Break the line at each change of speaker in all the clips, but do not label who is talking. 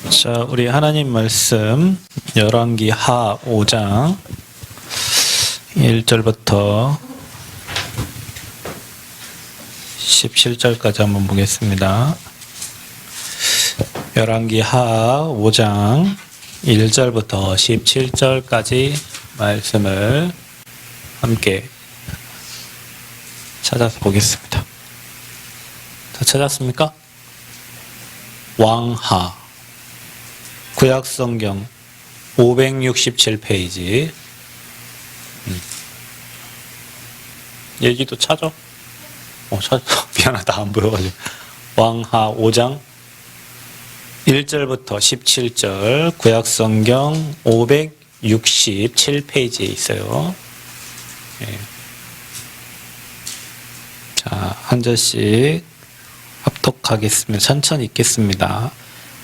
자, 우리 하나님 말씀 열왕기 하 5장 1절부터 17절까지 한번 보겠습니다. 열왕기 하 5장 1절부터 17절까지 말씀을 함께 찾아서 보겠습니다. 다 찾았습니까? 왕하 구약성경 567페이지. 얘기도 찾아? 찾아. 미안하다. 안 보여가지고. 왕하 5장 1절부터 17절 구약성경 567페이지에 있어요. 예. 자, 한 절씩 합독하겠습니다. 천천히 읽겠습니다.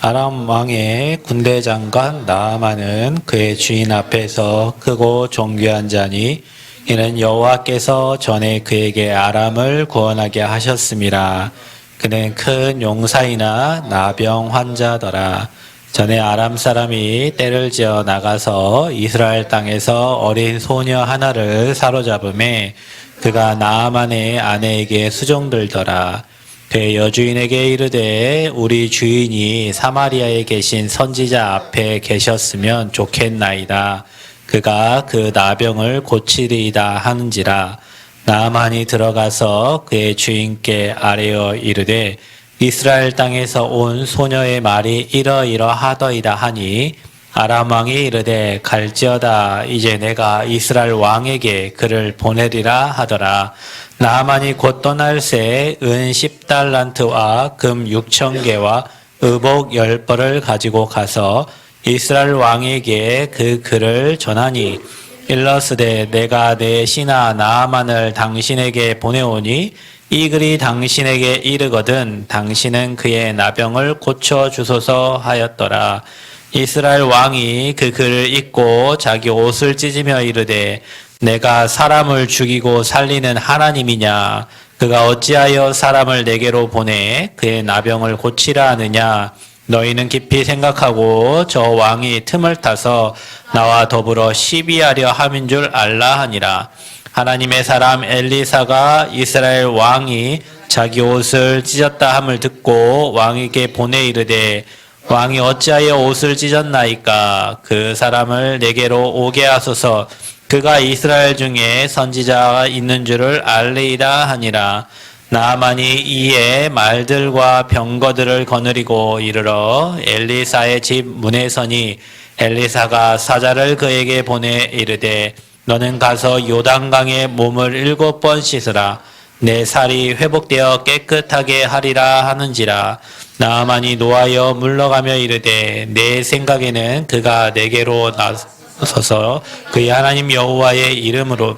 아람 왕의 군대 장관 나아만은 그의 주인 앞에서 크고 존귀한 자니 이는 여호와께서 전에 그에게 아람을 구원하게 하셨음이라. 그는 큰 용사이나 나병 환자더라. 전에 아람 사람이 떼를 지어 나가서 이스라엘 땅에서 어린 소녀 하나를 사로잡음에 그가 나아만의 아내에게 수종들더라. 그의 여주인에게 이르되 우리 주인이 사마리아에 계신 선지자 앞에 계셨으면 좋겠나이다. 그가 그 나병을 고치리이다 하는지라. 나아만이 들어가서 그의 주인께 아뢰어 이르되 이스라엘 땅에서 온 소녀의 말이 이러이러하더이다 하니 아람 왕이 이르되 갈지어다. 이제 내가 이스라엘 왕에게 그를 보내리라 하더라. 나아만이 곧 떠날 새 은 10달란트와 금 6,000개와 의복 10벌을 가지고 가서 이스라엘 왕에게 그 글을 전하니 일러스되 내가 내 신하 나아만을 당신에게 보내오니 이 글이 당신에게 이르거든 당신은 그의 나병을 고쳐주소서 하였더라. 이스라엘 왕이 그 글을 읽고 자기 옷을 찢으며 이르되 내가 사람을 죽이고 살리는 하나님이냐? 그가 어찌하여 사람을 내게로 보내 그의 나병을 고치라 하느냐? 너희는 깊이 생각하고 저 왕이 틈을 타서 나와 더불어 시비하려 함인 줄 알라 하니라. 하나님의 사람 엘리사가 이스라엘 왕이 자기 옷을 찢었다 함을 듣고 왕에게 보내 이르되 왕이 어찌하여 옷을 찢었나이까? 그 사람을 내게로 오게 하소서. 그가 이스라엘 중에 선지자가 있는 줄을 알리이다 하니라. 나아만이 이에 말들과 병거들을 거느리고 이르러 엘리사의 집 문에 서니 엘리사가 사자를 그에게 보내 이르되 너는 가서 요단강에 몸을 7번 씻으라. 내 살이 회복되어 깨끗하게 하리라 하는지라. 나아만이 노하여 물러가며 이르되 내 생각에는 그가 내게로 나서서 그의 하나님 여호와의 이름으로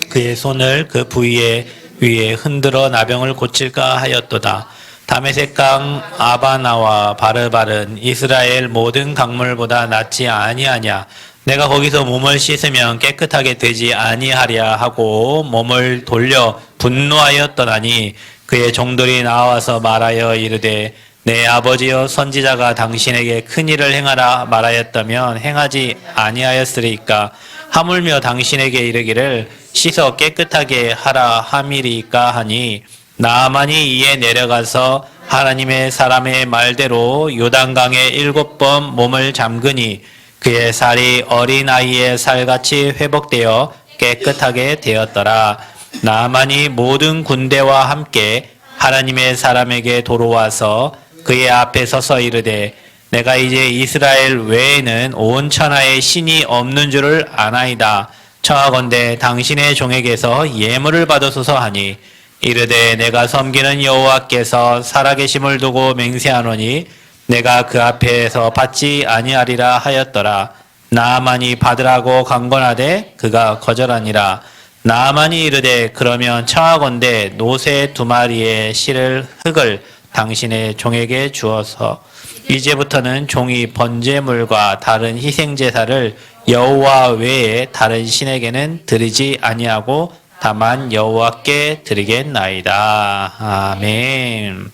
그의 손을 그 부위에 위에 흔들어 나병을 고칠까 하였도다. 다메섹강 아바나와 바르발은 이스라엘 모든 강물보다 낫지 아니하냐. 내가 거기서 몸을 씻으면 깨끗하게 되지 아니하랴 하고 몸을 돌려 분노하였더니 그의 종들이 나와서 말하여 이르되 내 아버지여 선지자가 당신에게 큰일을 행하라 말하였다면 행하지 아니하였으리까. 하물며 당신에게 이르기를 씻어 깨끗하게 하라 함이리까 하니 나아만이 이에 내려가서 하나님의 사람의 말대로 요단강에 7번 몸을 잠그니 그의 살이 어린아이의 살같이 회복되어 깨끗하게 되었더라. 나아만이 모든 군대와 함께 하나님의 사람에게 도로와서 그의 앞에 서서 이르되 내가 이제 이스라엘 외에는 온 천하에 신이 없는 줄을 아나이다. 청하건대 당신의 종에게서 예물을 받으소서 하니 이르되 내가 섬기는 여호와께서 살아계심을 두고 맹세하노니 내가 그 앞에서 받지 아니하리라 하였더라. 나아만이 받으라고 강권하되 그가 거절하니라. 나아만이 이르되 그러면 청하건대 노새 2마리의 실을 흙을 당신의 종에게 주어서 이제부터는 종이 번제물과 다른 희생제사를 여호와 외에 다른 신에게는 드리지 아니하고 다만 여호와께 드리겠나이다. 아멘.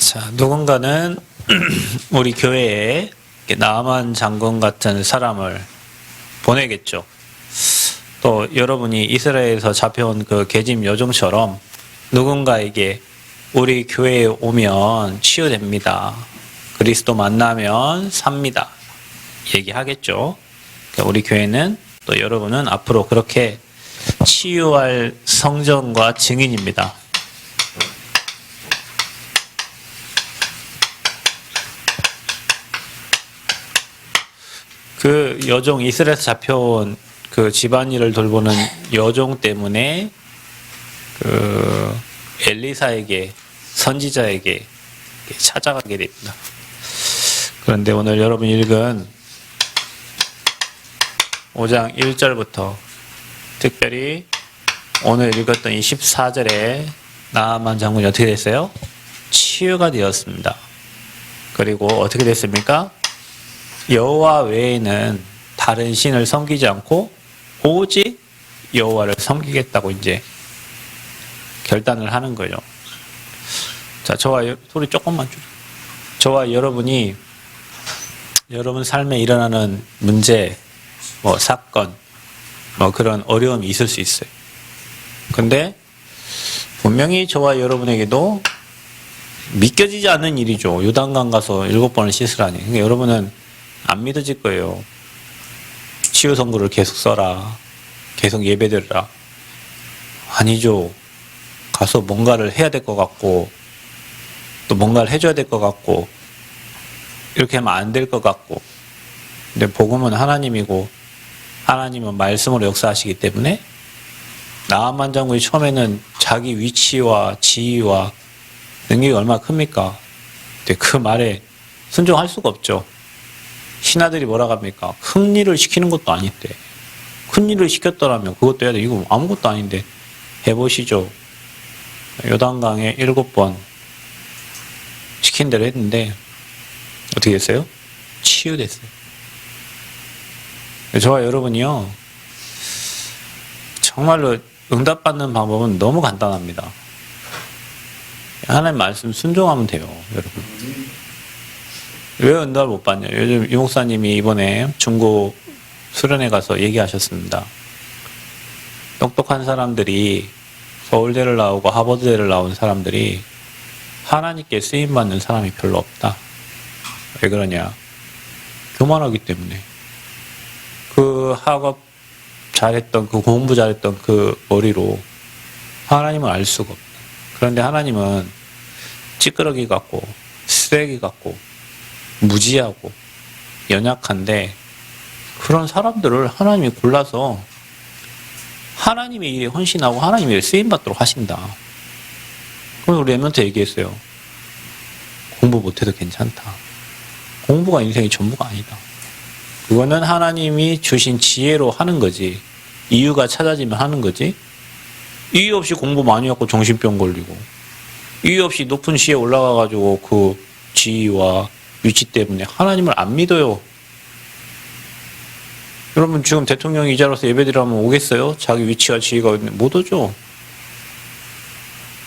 자, 누군가는 우리 교회에 나만 장군 같은 사람을 보내겠죠. 또 여러분이 이스라엘에서 잡혀온 그 계집 여종처럼 누군가에게 우리 교회에 오면 치유됩니다. 그리스도 만나면 삽니다. 얘기하겠죠. 우리 교회는 또 여러분은 앞으로 그렇게 치유할 성전과 증인입니다. 그 여종, 이스라엘에서 잡혀온 그 집안일을 돌보는 여종 때문에 그 엘리사에게, 선지자에게 찾아가게 됩니다. 그런데 오늘 여러분 읽은 5장 1절부터 특별히 오늘 읽었던 이 14절에 나아만 장군이 어떻게 됐어요? 치유가 되었습니다. 그리고 어떻게 됐습니까? 여호와 외에는 다른 신을 섬기지 않고 오직 여호와를 섬기겠다고 이제 결단을 하는 거죠. 자, 소리 조금만 줄여. 저와 여러분이 여러분 삶에 일어나는 문제, 사건, 그런 어려움이 있을 수 있어요. 근데 분명히 저와 여러분에게도 믿겨지지 않는 일이죠. 요단강 가서 7번을 씻으라니. 그러니까 여러분은 안 믿어질 거예요. 치유 선구를 계속 써라. 계속 예배드려라. 아니죠. 가서 뭔가를 해야 될 것 같고 또 뭔가를 해줘야 될 것 같고 이렇게 하면 안 될 것 같고, 근데 복음은 하나님이고 하나님은 말씀으로 역사하시기 때문에 나아만 장군이 처음에는 자기 위치와 지위와 능력이 얼마나 큽니까? 근데 그 말에 순종할 수가 없죠. 신하들이 뭐라고 합니까? 큰 일을 시키는 것도 아닌데, 큰 일을 시켰더라면 그것도 해야 돼. 이거 아무것도 아닌데 해보시죠. 요단강에 7번 시킨 대로 했는데 어떻게 됐어요? 치유됐어요. 저와 여러분이요, 정말로 응답받는 방법은 너무 간단합니다. 하나님 말씀 순종하면 돼요, 여러분. 왜 응답을 못 받냐? 요즘 유 목사님이 이번에 중고 수련회 가서 얘기하셨습니다. 똑똑한 사람들이, 서울대를 나오고 하버드대를 나온 사람들이 하나님께 쓰임받는 사람이 별로 없다. 왜 그러냐? 교만하기 때문에. 그 학업 잘했던, 그 공부 잘했던 그 머리로 하나님을 알 수가 없다. 그런데 하나님은 찌끄러기 같고 쓰레기 같고 무지하고 연약한데, 그런 사람들을 하나님이 골라서 하나님의 일에 헌신하고 하나님의 일에 쓰임받도록 하신다. 그럼 우리 랩런트 얘기했어요. 공부 못해도 괜찮다. 공부가 인생의 전부가 아니다. 그거는 하나님이 주신 지혜로 하는 거지. 이유가 찾아지면 하는 거지. 이유 없이 공부 많이 하고 정신병 걸리고, 이유 없이 높은 시에 올라가가지고 그 지위와 위치 때문에 하나님을 안 믿어요. 여러분 지금 대통령이 이자로서 예배드리라면 오겠어요? 자기 위치와 지위가 있는데 못 오죠.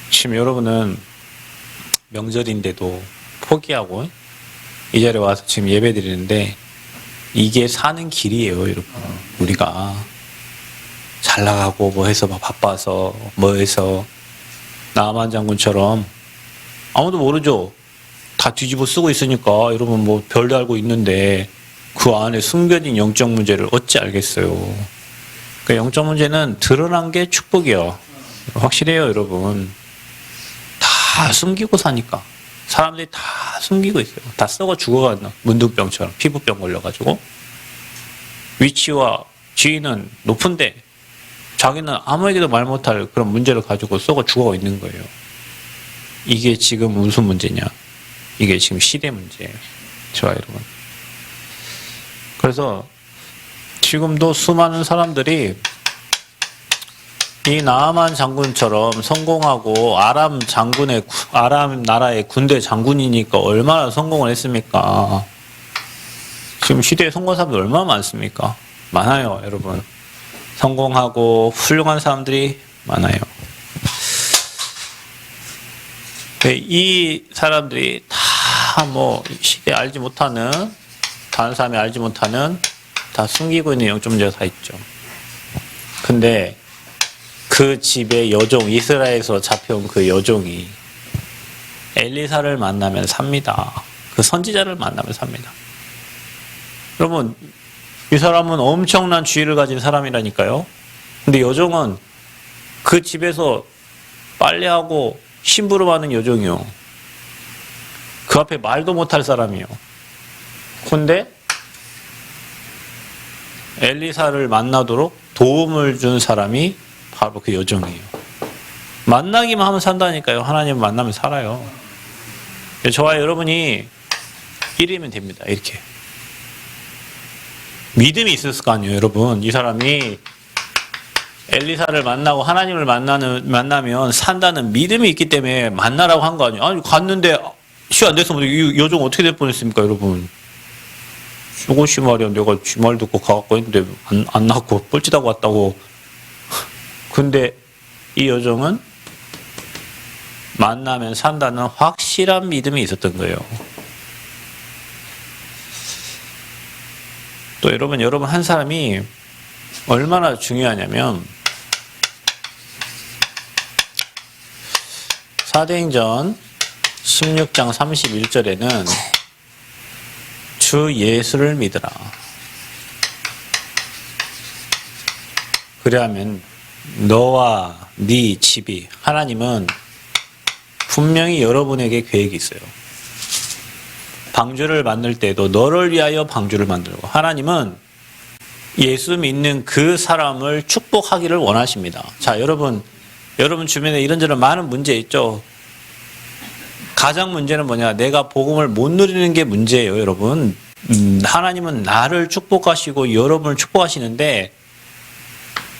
지금 여러분은 명절인데도 포기하고 이 자리에 와서 지금 예배드리는데 이게 사는 길이에요, 여러분. 우리가 잘 나가고 뭐 해서 막 바빠서 뭐 해서 나아만 장군처럼 아무도 모르죠. 다 뒤집어 쓰고 있으니까 여러분 뭐 별도 알고 있는데 그 안에 숨겨진 영적 문제를 어찌 알겠어요. 그러니까 영적 문제는 드러난 게 축복이에요. 확실해요, 여러분. 다 숨기고 사니까. 사람들이 다 숨기고 있어요. 다 썩어 죽어가는 문둥병처럼 피부병 걸려가지고. 위치와 지위는 높은데 자기는 아무에게도 말 못할 그런 문제를 가지고 썩어 죽어가 있는 거예요. 이게 지금 무슨 문제냐? 이게 지금 시대 문제예요. 저와 여러분. 그래서 지금도 수많은 사람들이 이 나아만 장군처럼 성공하고 아람 나라의 군대 장군이니까 얼마나 성공을 했습니까? 지금 시대에 성공한 사람들 얼마나 많습니까? 많아요, 여러분. 성공하고 훌륭한 사람들이 많아요. 이 사람들이 다 뭐 시대 알지 못하는, 다른 사람이 알지 못하는 다 숨기고 있는 영적 문제가 다 있죠. 근데 그 집의 여종, 이스라엘에서 잡혀온 그 여종이 엘리사를 만나면 삽니다. 그 선지자를 만나면 삽니다. 여러분, 이 사람은 엄청난 지위를 가진 사람이라니까요. 근데 여종은 그 집에서 빨래하고 심부름하는 여종이요. 그 앞에 말도 못할 사람이요. 근데 엘리사를 만나도록 도움을 준 사람이 바로 그 여종이에요. 만나기만 하면 산다니까요. 하나님 만나면 살아요. 저와 여러분이 이러면 됩니다. 이렇게. 믿음이 있었을 거 아니에요, 여러분. 이 사람이 엘리사를 만나고 하나님을 만나면 산다는 믿음이 있기 때문에 만나라고 한 거 아니에요. 아니, 갔는데 시 안 돼서 이 여종 어떻게 될 뻔했습니까, 여러분? 저것이 말이야, 내가 쥐 말 듣고 가갖고 했는데 안 낳고 뻘짓하고 왔다고. 근데 이 여종은 만나면 산다는 확실한 믿음이 있었던 거예요. 또 여러분 한 사람이 얼마나 중요하냐면 사도행전 16장 31절에는 주 예수를 믿으라. 그래야면 너와 네 집이, 하나님은 분명히 여러분에게 계획이 있어요. 방주를 만들 때도 너를 위하여 방주를 만들고, 하나님은 예수 믿는 그 사람을 축복하기를 원하십니다. 자, 여러분 주변에 이런저런 많은 문제 있죠. 가장 문제는 뭐냐? 내가 복음을 못 누리는 게 문제예요, 여러분. 하나님은 나를 축복하시고 여러분을 축복하시는데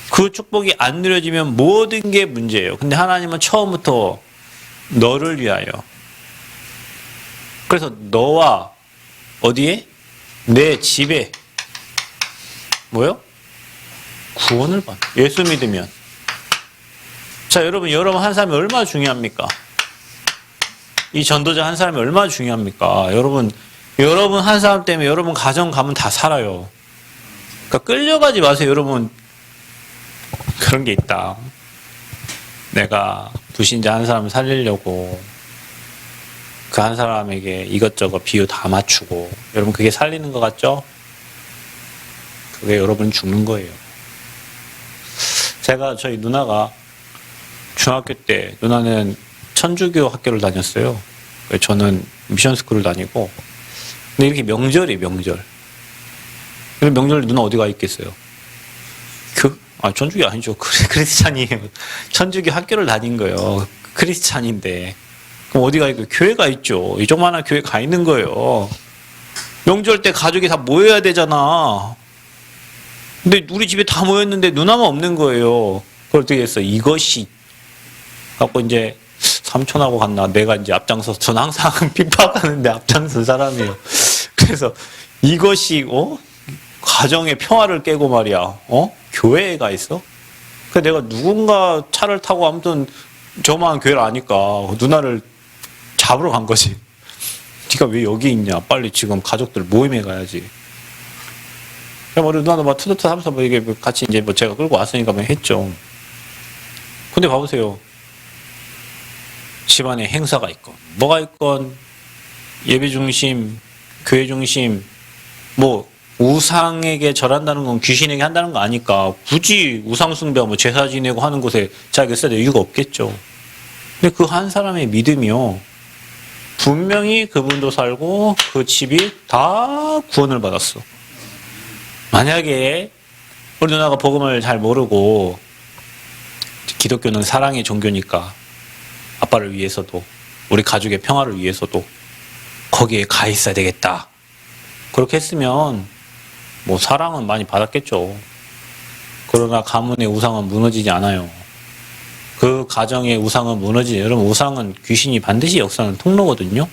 그 축복이 안 누려지면 모든 게 문제예요. 근데 하나님은 처음부터 너를 위하여. 그래서 너와 어디에? 내 집에 뭐요? 구원을 받아. 예수 믿으면. 자, 여러분 한 사람이 얼마나 중요합니까? 이 전도자 한 사람이 얼마나 중요합니까? 여러분 한 사람 때문에 여러분 가정 가면 다 살아요. 그러니까 끌려가지 마세요, 여러분. 그런 게 있다. 내가 불신자 한 사람을 살리려고 그 한 사람에게 이것저것 비유 다 맞추고, 여러분 그게 살리는 것 같죠? 그게 여러분 죽는 거예요. 저희 누나가 중학교 때, 누나는 천주교 학교를 다녔어요. 저는 미션스쿨을 다니고. 근데 이렇게 명절이에요, 명절. 근데 명절 누나 어디 가 있겠어요? 천주교 아니죠. 크리스찬이에요. 천주교 학교를 다닌 거예요. 크리스찬인데. 그럼 어디 가 있고? 교회가 있죠. 이 조그마한 교회 가 있는 거예요. 명절 때 가족이 다 모여야 되잖아. 근데 우리 집에 다 모였는데 누나만 없는 거예요. 그걸 어떻게 했어? 이것이. 갖고 이제 삼촌하고 갔나? 내가 이제 앞장서, 전 항상 핍박하는데 앞장선 사람이에요. 그래서 이것이, 가정의 평화를 깨고 말이야. 교회에 가 있어? 그래서 내가 누군가 차를 타고 아무튼 저만 교회를 아니까 누나를 잡으러 간 거지. 네가 왜 여기 있냐? 빨리 지금 가족들 모임에 가야지. 우리 누나도 막 투덜투덜 하면서 이게 같이 이제 제가 끌고 왔으니까 했죠. 근데 봐보세요. 집안에 행사가 있건, 뭐가 있건, 예배 중심, 교회 중심, 우상에게 절한다는 건 귀신에게 한다는 거 아니까 굳이 우상숭배, 제사 지내고 하는 곳에 자기가 써야 될 이유가 없겠죠. 근데 그 한 사람의 믿음이요. 분명히 그분도 살고 그 집이 다 구원을 받았어. 만약에 우리 누나가 복음을 잘 모르고, 기독교는 사랑의 종교니까 아빠를 위해서도 우리 가족의 평화를 위해서도 거기에 가 있어야 되겠다. 그렇게 했으면 사랑은 많이 받았겠죠. 그러나 가문의 우상은 무너지지 않아요. 그 가정의 우상은 무너지지. 여러분, 우상은 귀신이 반드시 역사하는 통로거든요.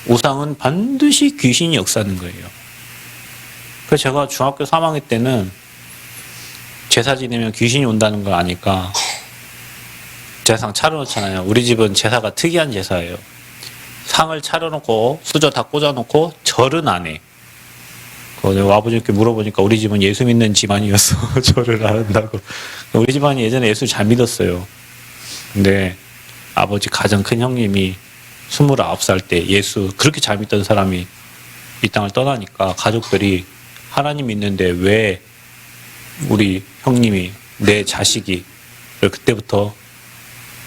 우상은 반드시 귀신이 역사하는 거예요. 그래서 제가 중학교 3학년 때는 제사 지내면 귀신이 온다는 걸 아니까 제사상 차려놓잖아요. 우리 집은 제사가 특이한 제사예요. 상을 차려놓고 수저 다 꽂아놓고 절은 안 해. 내가 아버지께 물어보니까 우리 집은 예수 믿는 집안이었어. 절을 안 한다고. 우리 집안이 예전에 예수 잘 믿었어요. 근데 아버지 가장 큰 형님이 29살 때 예수 그렇게 잘 믿던 사람이 이 땅을 떠나니까 가족들이 하나님 믿는데 왜 우리 형님이 내 자식이 그때부터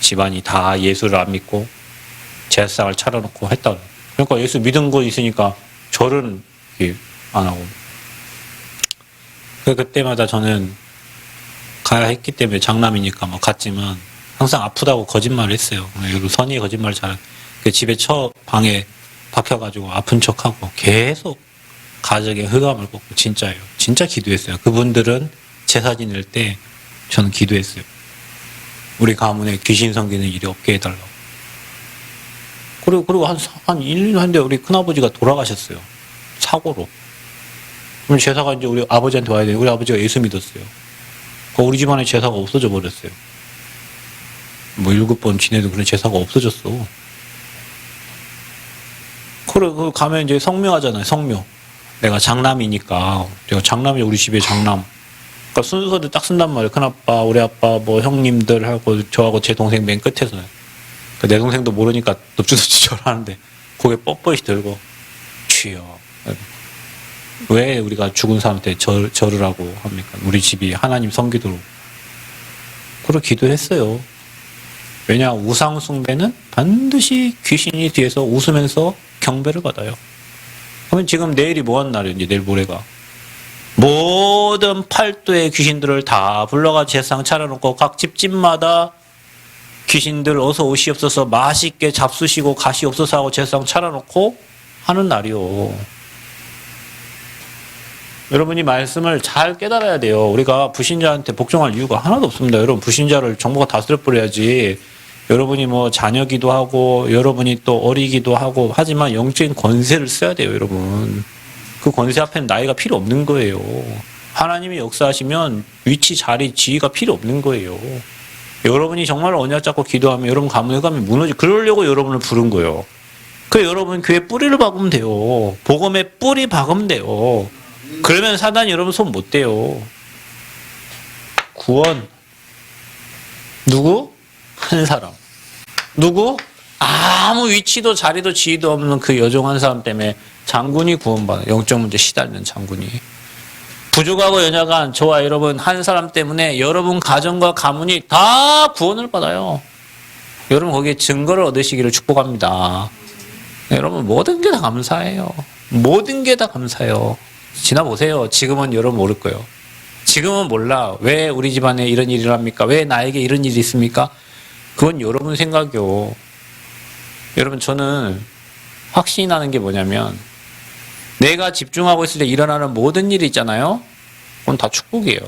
집안이 다 예수를 안 믿고 제사상을 차려놓고 했다. 그러니까 예수 믿은 거 있으니까 절은 안 하고. 그때마다 저는 가야 했기 때문에 장남이니까 막 갔지만 항상 아프다고 거짓말을 했어요. 여러분 선의의 거짓말 잘. 집에 방에 박혀가지고 아픈 척하고 계속 가족의 흑암을 꽂고 진짜예요. 진짜 기도했어요. 그분들은 제사 지낼 때 저는 기도했어요. 우리 가문에 귀신 섬기는 일이 없게 해달라고. 그리고 한 1년 한데 우리 큰아버지가 돌아가셨어요. 사고로. 그럼 제사가 이제 우리 아버지한테 와야 돼요. 우리 아버지가 예수 믿었어요. 우리 집안에 제사가 없어져 버렸어요. 7번 지내도 그런 제사가 없어졌어. 그래, 가면 이제 성묘하잖아요, 성묘. 내가 장남이니까. 내가 장남이 우리 집에 장남. 그러니까 순서도 딱 쓴단 말이에요. 큰아빠, 우리 아빠, 뭐 형님들하고 저하고 제 동생 맨 끝에서. 내 동생도 모르니까 넙죽넙죽 절하는데 고개 뻣뻣이 들고 주여. 왜 우리가 죽은 사람한테 절을 하고 합니까? 우리 집이 하나님 섬기도록. 그렇게 기도했어요. 왜냐, 우상 숭배는 반드시 귀신이 뒤에서 웃으면서 경배를 받아요. 그러면 지금 내일이 뭐한 날이에요? 이제 내일 모레가. 모든 팔도의 귀신들을 다 불러가 제사상 차려놓고 각 집집마다 귀신들 어서 오시옵소서 맛있게 잡수시고 가시옵소서 하고 제사상 차려놓고 하는 날이요. 여러분이 말씀을 잘 깨달아야 돼요. 우리가 불신자한테 복종할 이유가 하나도 없습니다. 여러분 불신자를 정부가 다스려버려야지. 여러분이 뭐 자녀기도 하고 여러분이 또 어리기도 하고 하지만 영적인 권세를 써야 돼요. 여러분. 그 권세 앞에는 나이가 필요 없는 거예요. 하나님이 역사하시면 위치, 자리, 지위가 필요 없는 거예요. 여러분이 정말 언약 잡고 기도하면 여러분 가문의 흑암이 무너지. 그러려고 여러분을 부른 거예요. 그 여러분 교회 뿌리를 박으면 돼요. 복음의 뿌리 박으면 돼요. 그러면 사단이 여러분 손 못 대요. 구원. 누구? 한 사람. 누구? 아무 위치도 자리도 지위도 없는 그 여종한 사람 때문에 장군이 구원받아. 영적 문제 시달리는 장군이. 부족하고 연약한 저와 여러분 한 사람 때문에 여러분 가정과 가문이 다 구원을 받아요. 여러분 거기에 증거를 얻으시기를 축복합니다. 여러분 모든 게 다 감사해요. 모든 게 다 감사해요. 지나보세요. 지금은 여러분 모를 거예요. 지금은 몰라. 왜 우리 집안에 이런 일을 합니까? 왜 나에게 이런 일이 있습니까? 그건 여러분 생각이요. 여러분 저는 확신이 나는 게 뭐냐면 내가 집중하고 있을 때 일어나는 모든 일이 있잖아요. 그건 다 축복이에요.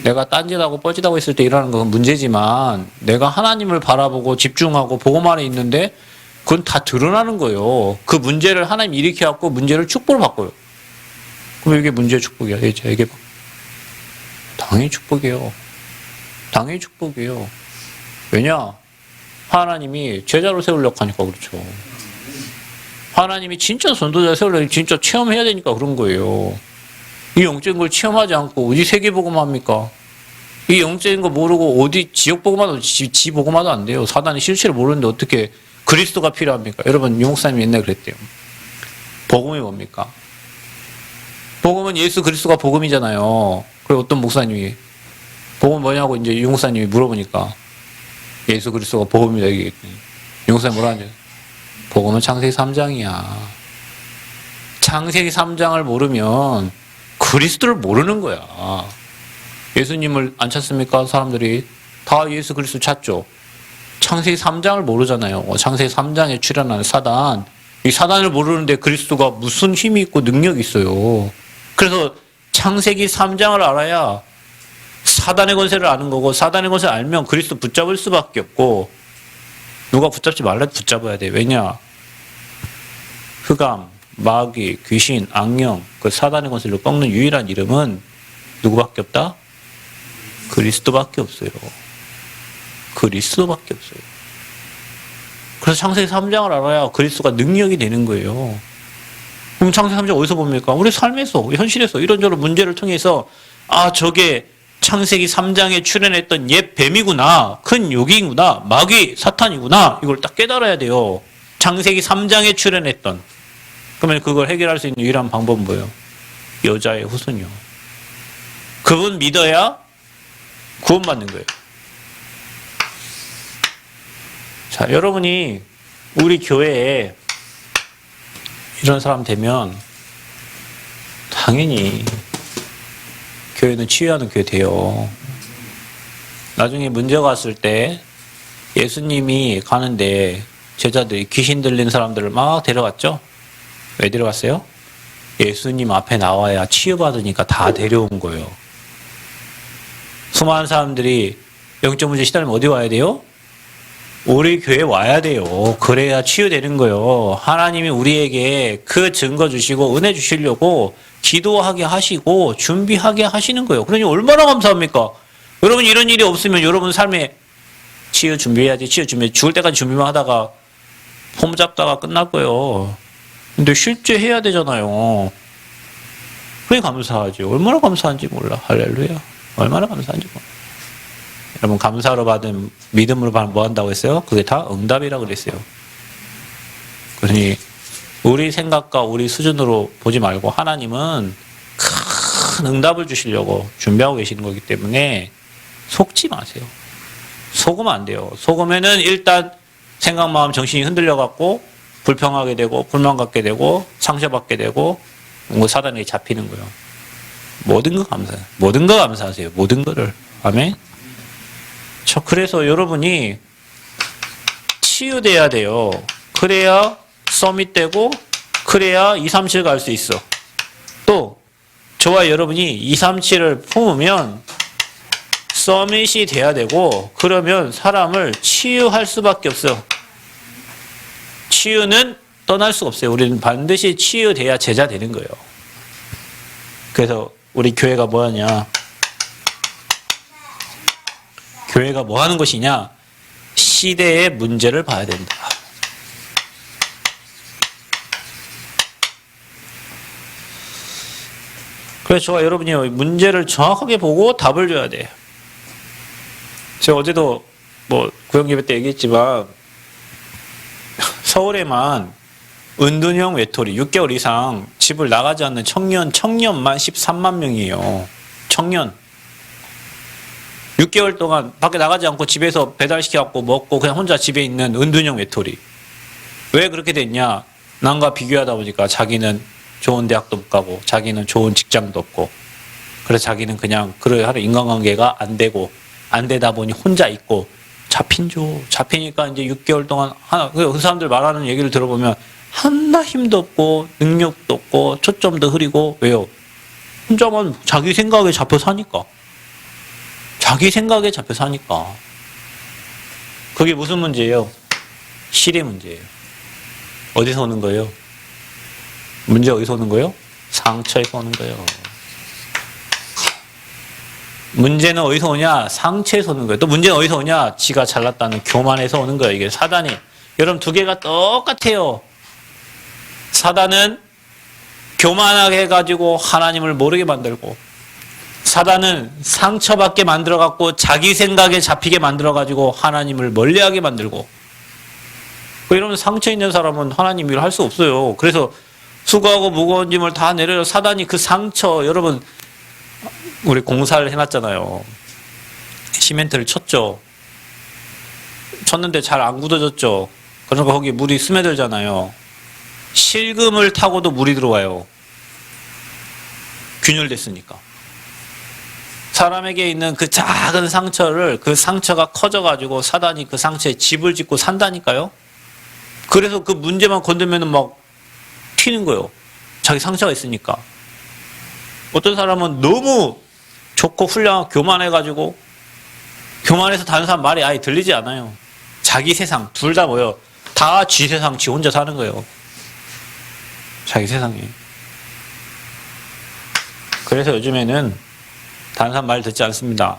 내가 딴짓하고 뻘짓하고 있을 때 일어나는 건 문제지만 내가 하나님을 바라보고 집중하고 복음 안에 있는데 그건 다 드러나는 거예요. 그 문제를 하나님 일으켜갖고 문제를 축복을 바꿔요. 그럼 이게 문제의 축복이야. 얘기해봐. 당연히 축복이에요. 당연히 축복이에요. 왜냐? 하나님이 제자로 세우려고 하니까 그렇죠. 하나님이 진짜 전도자 세우려고 진짜 체험해야 되니까 그런 거예요. 이 영적인 걸 체험하지 않고 어디 세계복음만 합니까? 이 영적인 거 모르고 어디 지역복음만 지 복음화도 안 돼요. 사단의 실체를 모르는데 어떻게 그리스도가 필요합니까? 여러분 유목사님 옛날에 그랬대요. 복음이 뭡니까? 복음은 예수 그리스도가 복음이잖아요. 그리고 어떤 목사님이 복음 뭐냐고 이제 유 목사님이 물어보니까 예수 그리스도가 복음이다 얘기했더니 유 목사님 뭐라 하냐? 복음은 창세기 3장이야. 창세기 3장을 모르면 그리스도를 모르는 거야. 예수님을 안 찾습니까? 사람들이 다 예수 그리스도 찾죠. 창세기 3장을 모르잖아요. 창세기 3장에 출현하는 사단. 이 사단을 모르는데 그리스도가 무슨 힘이 있고 능력이 있어요. 그래서 창세기 3장을 알아야 사단의 권세를 아는 거고 사단의 권세를 알면 그리스도 붙잡을 수밖에 없고 누가 붙잡지 말라도 붙잡아야 돼. 왜냐? 흑암, 마귀, 귀신, 악령 그 사단의 권세를 꺾는 유일한 이름은 누구밖에 없다? 그리스도밖에 없어요. 그리스도밖에 없어요. 그래서 창세기 3장을 알아야 그리스도가 능력이 되는 거예요. 그럼 창세기 3장 어디서 봅니까? 우리 삶에서, 현실에서 이런저런 문제를 통해서 저게 창세기 3장에 출현했던 옛 뱀이구나, 큰 욕이구나, 마귀, 사탄이구나, 이걸 딱 깨달아야 돼요. 창세기 3장에 출현했던. 그러면 그걸 해결할 수 있는 유일한 방법은 뭐예요? 여자의 후손이요. 그분 믿어야 구원받는 거예요. 자, 여러분이 우리 교회에 이런 사람 되면 당연히 교회는 치유하는 교회 돼요. 나중에 문제가 왔을 때 예수님이 가는데 제자들이 귀신 들린 사람들을 막 데려갔죠? 왜 데려갔어요? 예수님 앞에 나와야 치유받으니까 다 데려온 거예요. 수많은 사람들이 영적 문제 시달리면 어디 와야 돼요? 우리 교회 와야 돼요. 그래야 치유되는 거예요. 하나님이 우리에게 그 증거 주시고 은혜 주시려고 기도하게 하시고 준비하게 하시는 거예요. 그러니 얼마나 감사합니까? 여러분 이런 일이 없으면 여러분 삶에 치유 준비해야지. 치유 준비. 죽을 때까지 준비만 하다가 폼 잡다가 끝날 거예요. 근데 실제 해야 되잖아요. 그게 감사하죠. 얼마나 감사한지 몰라. 할렐루야. 얼마나 감사한지 몰라. 여러분 감사로 받은 믿음으로 받으면 뭐 한다고 했어요? 그게 다 응답이라고 그랬어요. 그러니 우리 생각과 우리 수준으로 보지 말고 하나님은 큰 응답을 주시려고 준비하고 계시는 거기 때문에 속지 마세요. 속으면 안 돼요. 속으면은 일단 생각, 마음, 정신이 흔들려갖고 불평하게 되고 불만 갖게 되고 상처받게 되고 뭐 사단에게 잡히는 거예요. 모든 거 감사해요. 모든 거 감사하세요. 모든 거를. 아멘. 그래서 여러분이 치유돼야 돼요. 그래야 서밋 되고 그래야 237 갈 수 있어. 또 저와 여러분이 237을 품으면 서밋이 돼야 되고 그러면 사람을 치유할 수밖에 없어. 치유는 떠날 수가 없어요. 우리는 반드시 치유돼야 제자 되는 거예요. 그래서 우리 교회가 뭐하냐? 교회가 뭐 하는 것이냐? 시대의 문제를 봐야 된다. 그래서 저와 여러분이 문제를 정확하게 보고 답을 줘야 돼요. 제가 어제도 뭐 구역예배 때 얘기했지만 서울에만 은둔형 외톨이 6개월 이상 집을 나가지 않는 청년만 13만 명이에요. 청년. 6개월 동안 밖에 나가지 않고 집에서 배달시켜갖고 먹고 그냥 혼자 집에 있는 은둔형 외톨이. 왜 그렇게 됐냐? 남과 비교하다 보니까 자기는 좋은 대학도 못 가고 자기는 좋은 직장도 없고 그래서 자기는 그냥 하루 인간관계가 안 되고 안 되다 보니 혼자 있고 잡히니까 이제 6개월 동안 그 사람들 말하는 얘기를 들어보면 하나 힘도 없고 능력도 없고 초점도 흐리고 왜요? 혼자만 자기 생각에 잡혀 사니까. 자기 생각에 잡혀 사니까. 그게 무슨 문제예요? 시대 문제예요. 어디서 오는 거예요? 문제 어디서 오는 거예요? 상처에서 오는 거예요. 문제는 어디서 오냐? 상처에서 오는 거예요. 또 문제는 어디서 오냐? 지가 잘났다는 교만에서 오는 거예요. 이게 사단이. 여러분 두 개가 똑같아요. 사단은 교만하게 해가지고 하나님을 모르게 만들고 사단은 상처받게 만들어갖고 자기 생각에 잡히게 만들어가지고 하나님을 멀리하게 만들고 이러면 상처 있는 사람은 하나님 일을 할 수 없어요. 그래서 수고하고 무거운 짐을 다 내려 사단이 그 상처 여러분 우리 공사를 해놨잖아요. 시멘트를 쳤죠. 쳤는데 잘 안 굳어졌죠. 그러니까 거기 물이 스며들잖아요. 실금을 타고도 물이 들어와요. 균열됐으니까. 사람에게 있는 그 작은 상처를 그 상처가 커져가지고 사단이 그 상처에 집을 짓고 산다니까요. 그래서 그 문제만 건들면 막 튀는 거예요. 자기 상처가 있으니까. 어떤 사람은 너무 좋고 훌륭하고 교만해가지고 교만해서 다른 사람 말이 아예 들리지 않아요. 자기 세상 둘 다 뭐예요? 다 지 세상 지 혼자 사는 거예요. 자기 세상에. 그래서 요즘에는 다른 사람 말 듣지 않습니다.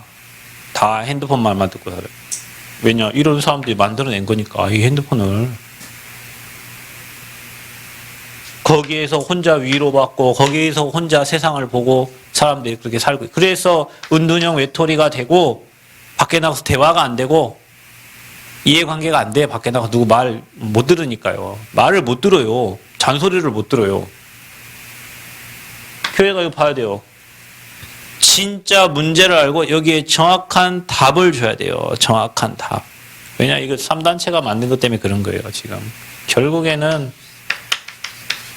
다 핸드폰 말만 듣고 살아요. 왜냐? 이런 사람들이 만들어낸 거니까, 이 핸드폰을. 거기에서 혼자 위로받고, 거기에서 혼자 세상을 보고, 사람들이 그렇게 살고, 그래서 은둔형 외톨이가 되고, 밖에 나가서 대화가 안 되고, 이해관계가 안 돼. 밖에 나가서 누구 말 못 들으니까요. 말을 못 들어요. 잔소리를 못 들어요. 교회가 이거 봐야 돼요. 진짜 문제를 알고 여기에 정확한 답을 줘야 돼요. 정확한 답. 왜냐, 이거 3단체가 만든 것 때문에 그런 거예요, 지금. 결국에는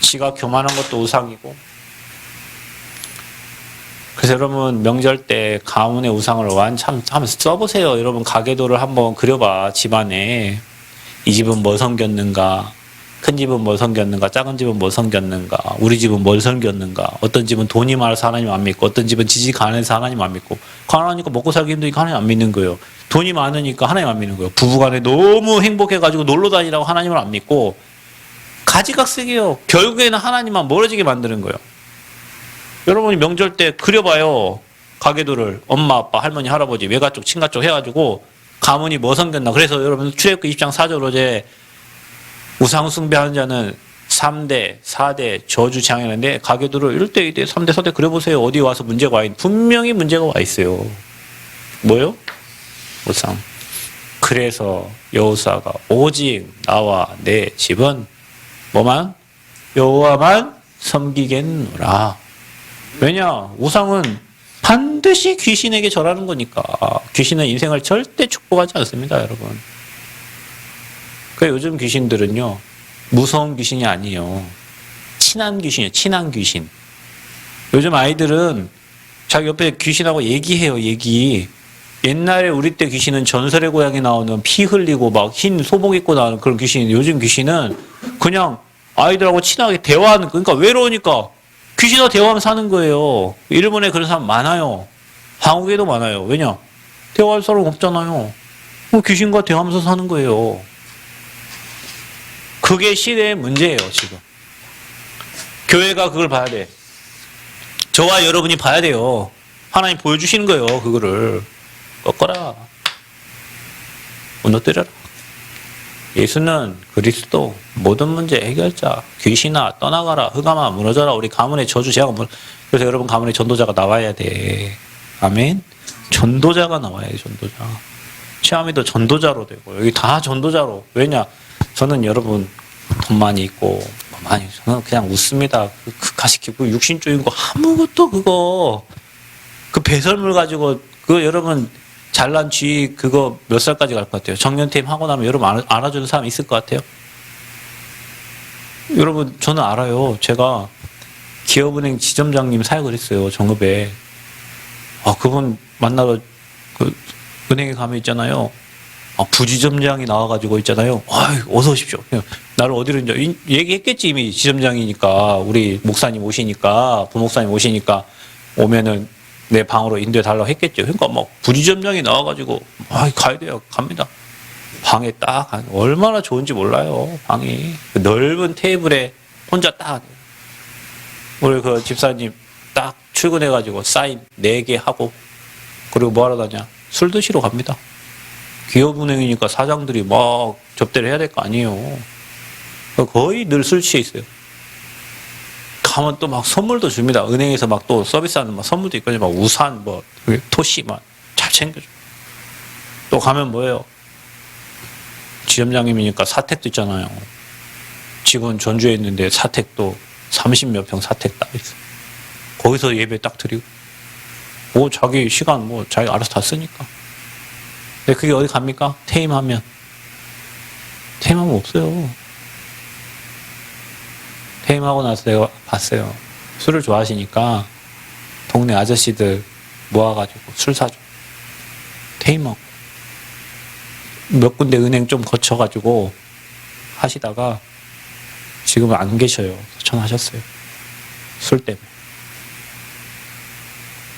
지가 교만한 것도 우상이고. 그래서 여러분, 명절 때 가문의 우상을 한번 써보세요. 여러분, 가계도를 한번 그려봐, 집안에. 이 집은 뭐 섬겼는가? 큰 집은 뭐 섬겼는가? 작은 집은 뭐 섬겼는가? 우리 집은 뭘 섬겼는가? 어떤 집은 돈이 많아서 하나님 안 믿고, 어떤 집은 지지 가난해서 하나님 안 믿고, 가난하니까 먹고 살기 힘드니까 하나님 안 믿는 거예요. 돈이 많으니까 하나님 안 믿는 거예요. 부부간에 너무 행복해가지고 놀러 다니라고 하나님을 안 믿고, 가지각색이에요. 결국에는 하나님만 멀어지게 만드는 거예요. 여러분이 명절 때 그려봐요. 가계도를 엄마, 아빠, 할머니, 할아버지, 외가족, 친가족 해가지고 가문이 뭐 섬겼나. 그래서 여러분 출애굽기 20장 4절 어제 우상 숭배하는 자는 3대, 4대 저주 장애인데 가계도를 1대, 2대, 3대, 4대 그려보세요. 어디 와서 문제가 와 있는. 분명히 문제가 와 있어요. 뭐요? 우상. 그래서 여호수아가 오직 나와 내 집은 뭐만? 여호와만 섬기겠노라. 왜냐? 우상은 반드시 귀신에게 절하는 거니까. 귀신은 인생을 절대 축복하지 않습니다, 여러분. 그러니까 요즘 귀신들은요, 무서운 귀신이 아니에요. 친한 귀신이에요, 친한 귀신. 요즘 아이들은 자기 옆에 귀신하고 얘기해요, 얘기. 옛날에 우리 때 귀신은 전설의 고향에 나오는 피 흘리고 막 흰 소복 입고 나오는 그런 귀신. 요즘 귀신은 그냥 아이들하고 친하게 대화하는, 그러니까 외로우니까 귀신하고 대화하면 사는 거예요. 일본에 그런 사람 많아요. 한국에도 많아요. 왜냐? 대화할 사람 없잖아요. 귀신과 대화하면서 사는 거예요. 그게 시대의 문제예요, 지금. 교회가 그걸 봐야 돼. 저와 여러분이 봐야 돼요. 하나님 보여주시는 거예요, 그거를. 꺾어라. 무너뜨려라. 예수는 그리스도 모든 문제 해결자. 귀신아 떠나가라. 흑암아 무너져라. 우리 가문의 저주 제가 그래서 여러분 가문의 전도자가 나와야 돼. 아멘. 전도자가 나와야 돼. 전도자. 시아미도 전도자로 되고 여기 다 전도자로. 왜냐? 저는 여러분 돈 많이 있고 많이 저는 그냥 웃습니다. 그 가시키고 육신적인 거 아무것도 그거 그 배설물 가지고 그 여러분 잘난 쥐 그거 몇 살까지 갈 것 같아요? 정년퇴임 하고 나면 여러분 알아주는 사람 있을 것 같아요? 여러분 저는 알아요. 제가 기업은행 지점장님 사역을 했어요. 정읍에. 그분 만나러 그 은행에 가면 있잖아요. 부지점장이 나와가지고 있잖아요. 어서 오십시오. 나를 어디로 이제 얘기했겠지 이미 지점장이니까 우리 목사님 오시니까 부목사님 오시니까 오면은 내 방으로 인도해 달라고 했겠죠. 그러니까 막 부지점장이 나와가지고 가야 돼요. 갑니다. 방에 딱 얼마나 좋은지 몰라요. 방이 그 넓은 테이블에 혼자 딱 우리 그 집사님 딱 출근해가지고 사인 4개 하고 그리고 뭐 하러 다냐? 술 드시러 갑니다. 기업은행이니까 사장들이 막 접대를 해야 될 거 아니에요. 거의 늘 술 취해 있어요. 가면 또 막 선물도 줍니다. 은행에서 막 또 서비스하는 막 선물도 있거든요. 막 우산, 뭐 토시 막 잘 챙겨줘. 또 가면 뭐예요? 지점장님이니까 사택도 있잖아요. 직원 전주에 있는데 사택도 30몇 평 사택 딱 있어. 거기서 예배 딱 드리고. 자기 시간 자기 알아서 다 쓰니까. 근데 그게 어디 갑니까? 퇴임하면. 퇴임하면 없어요. 퇴임하고 나서 내가 봤어요. 술을 좋아하시니까 동네 아저씨들 모아가지고 술 사줘. 퇴임하고. 몇 군데 은행 좀 거쳐가지고 하시다가 지금은 안 계셔요. 소천하셨어요. 술 때문에.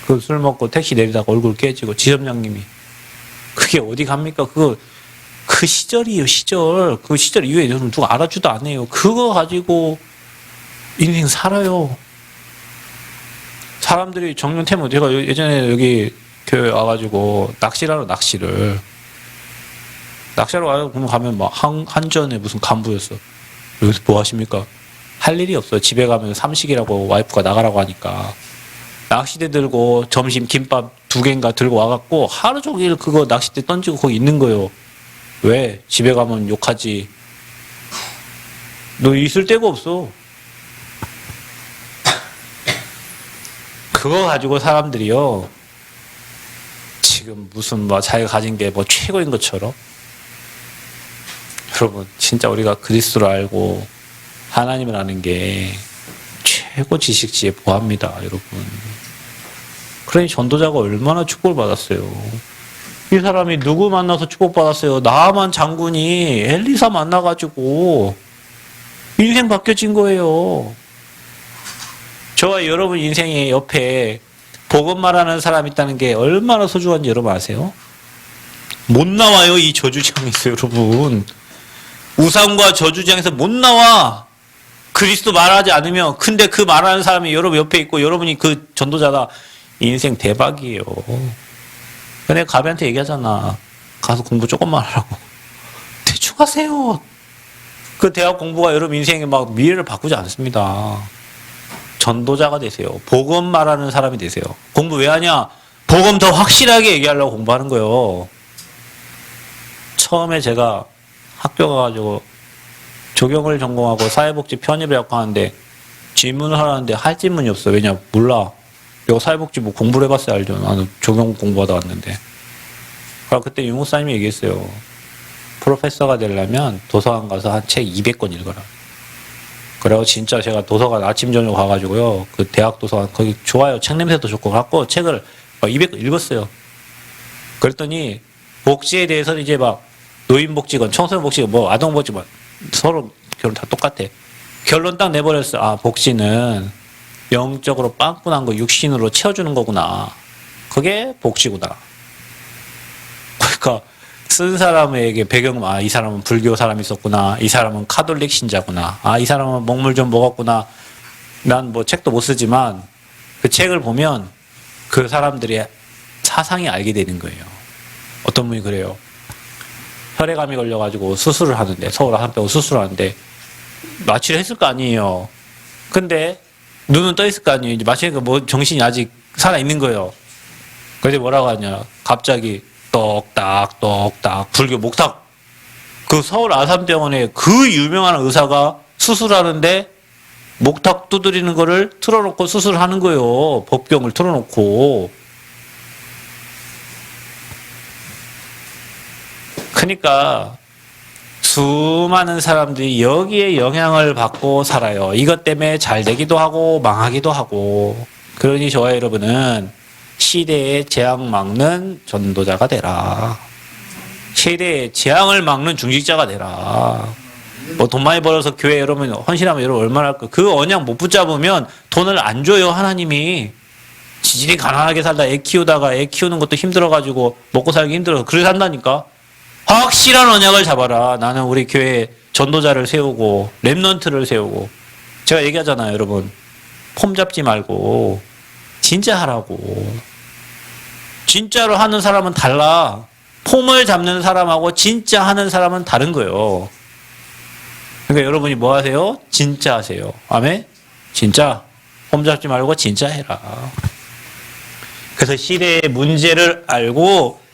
그 술 먹고 택시 내리다가 얼굴 깨지고 지점장님이 그게 어디 갑니까? 그 시절이에요, 시절. 그 시절 이후에 저는 누가 알아주도 안 해요. 그거 가지고 인생 살아요. 사람들이 정년퇴임, 제가 예전에 여기 교회 와가지고 낚시를. 낚시하러 와요. 그러면 가면 막 한전에 무슨 간부였어. 여기서 뭐 하십니까? 할 일이 없어요. 집에 가면 삼식이라고 와이프가 나가라고 하니까. 낚싯대 들고 점심 김밥 2개인가 들고 와갖고 하루 종일 그거 낚싯대 던지고 거기 있는 거예요. 왜? 집에 가면 욕하지. 너 있을 데가 없어. 그거 가지고 사람들이요. 지금 무슨 뭐 자기가 가진 게 뭐 최고인 것처럼. 여러분, 진짜 우리가 그리스도를 알고 하나님을 아는 게 최고 지식지에 보합니다, 여러분. 그러니 전도자가 얼마나 축복을 받았어요. 이 사람이 누구 만나서 축복받았어요? 나만 장군이 엘리사 만나가지고 인생 바뀌어진 거예요. 저와 여러분 인생의 옆에 복음 말하는 사람이 있다는 게 얼마나 소중한지 여러분 아세요? 못 나와요, 이 저주장에서 여러분. 우상과 저주장에서 못 나와. 그리스도 말하지 않으면. 근데 그 말하는 사람이 여러분 옆에 있고 여러분이 그 전도자가 인생 대박이에요. 근데 가비한테 얘기하잖아. 가서 공부 조금만 하라고. 대충 하세요. 그 대학 공부가 여러분 인생에 막 미래를 바꾸지 않습니다. 전도자가 되세요. 복음 말하는 사람이 되세요. 공부 왜 하냐? 복음 더 확실하게 얘기하려고 공부하는 거예요. 처음에 제가 학교 가가지고 조경을 전공하고 사회복지 편입을 하는데 질문을 하라는데 할 질문이 없어. 왜냐? 몰라. 내가 사회복지 뭐 공부를 해봤어야 알죠. 나는 조경 공부하다 왔는데. 그러니까 그때 유 목사님이 얘기했어요. 프로페서가 되려면 도서관 가서 한 책 200권 읽어라. 그래서 진짜 제가 도서관 아침 저녁 가가지고요. 그 대학 도서관 거기 좋아요. 책 냄새도 좋고 갖고 책을 200권 읽었어요. 그랬더니 복지에 대해서는 이제 막 노인복지건 청소년복지건 뭐 아동복지건 서로 결론 다 똑같아. 결론 딱 내버렸어. 아, 복지는 영적으로 빵꾸난 거 육신으로 채워주는 거구나. 그게 복지구나. 그러니까 쓴 사람에게 배경은 아, 이 사람은 불교 사람이 있었구나. 이 사람은 카톨릭 신자구나. 아, 이 사람은 먹물 좀 먹었구나. 난 뭐 책도 못 쓰지만 그 책을 보면 그 사람들의 사상이 알게 되는 거예요. 어떤 분이 그래요. 혈액암이 걸려가지고 수술을 하는데 서울 한병원 수술을 하는데 마취를 했을 거 아니에요. 근데 눈은 떠 있을 거 아니에요. 이제 마취니까 뭐 정신이 아직 살아 있는 거예요. 그래서 뭐라고 하냐? 갑자기 똑딱 똑딱 불교 목탁. 그 서울 아산병원에 그 유명한 의사가 수술하는데 목탁 두드리는 거를 틀어놓고 수술하는 거예요. 법경을 틀어놓고. 그러니까 수많은 사람들이 여기에 영향을 받고 살아요. 이것 때문에 잘 되기도 하고 망하기도 하고. 그러니 저와 여러분은 시대의 재앙 막는 전도자가 되라. 시대의 재앙을 막는 중직자가 되라. 뭐 돈 많이 벌어서 교회 여러분 헌신하면 여러분 얼마나 할까? 그 언약 못 붙잡으면 돈을 안 줘요, 하나님이. 지질이 가난하게 살다 애 키우다가 애 키우는 것도 힘들어가지고 먹고 살기 힘들어서 그렇게 산다니까. 확실한 언약을 잡아라. 나는 우리 교회에 전도자를 세우고 랩넌트를 세우고. 제가 얘기하잖아요, 여러분. 폼 잡지 말고 진짜 하라고. 진짜로 하는 사람은 달라. 폼을 잡는 사람하고 진짜 하는 사람은 다른 거예요. 그러니까 여러분이 뭐 하세요? 진짜 하세요. 아멘? 진짜. 폼 잡지 말고 진짜 해라. 그래서 시대의 문제를 알고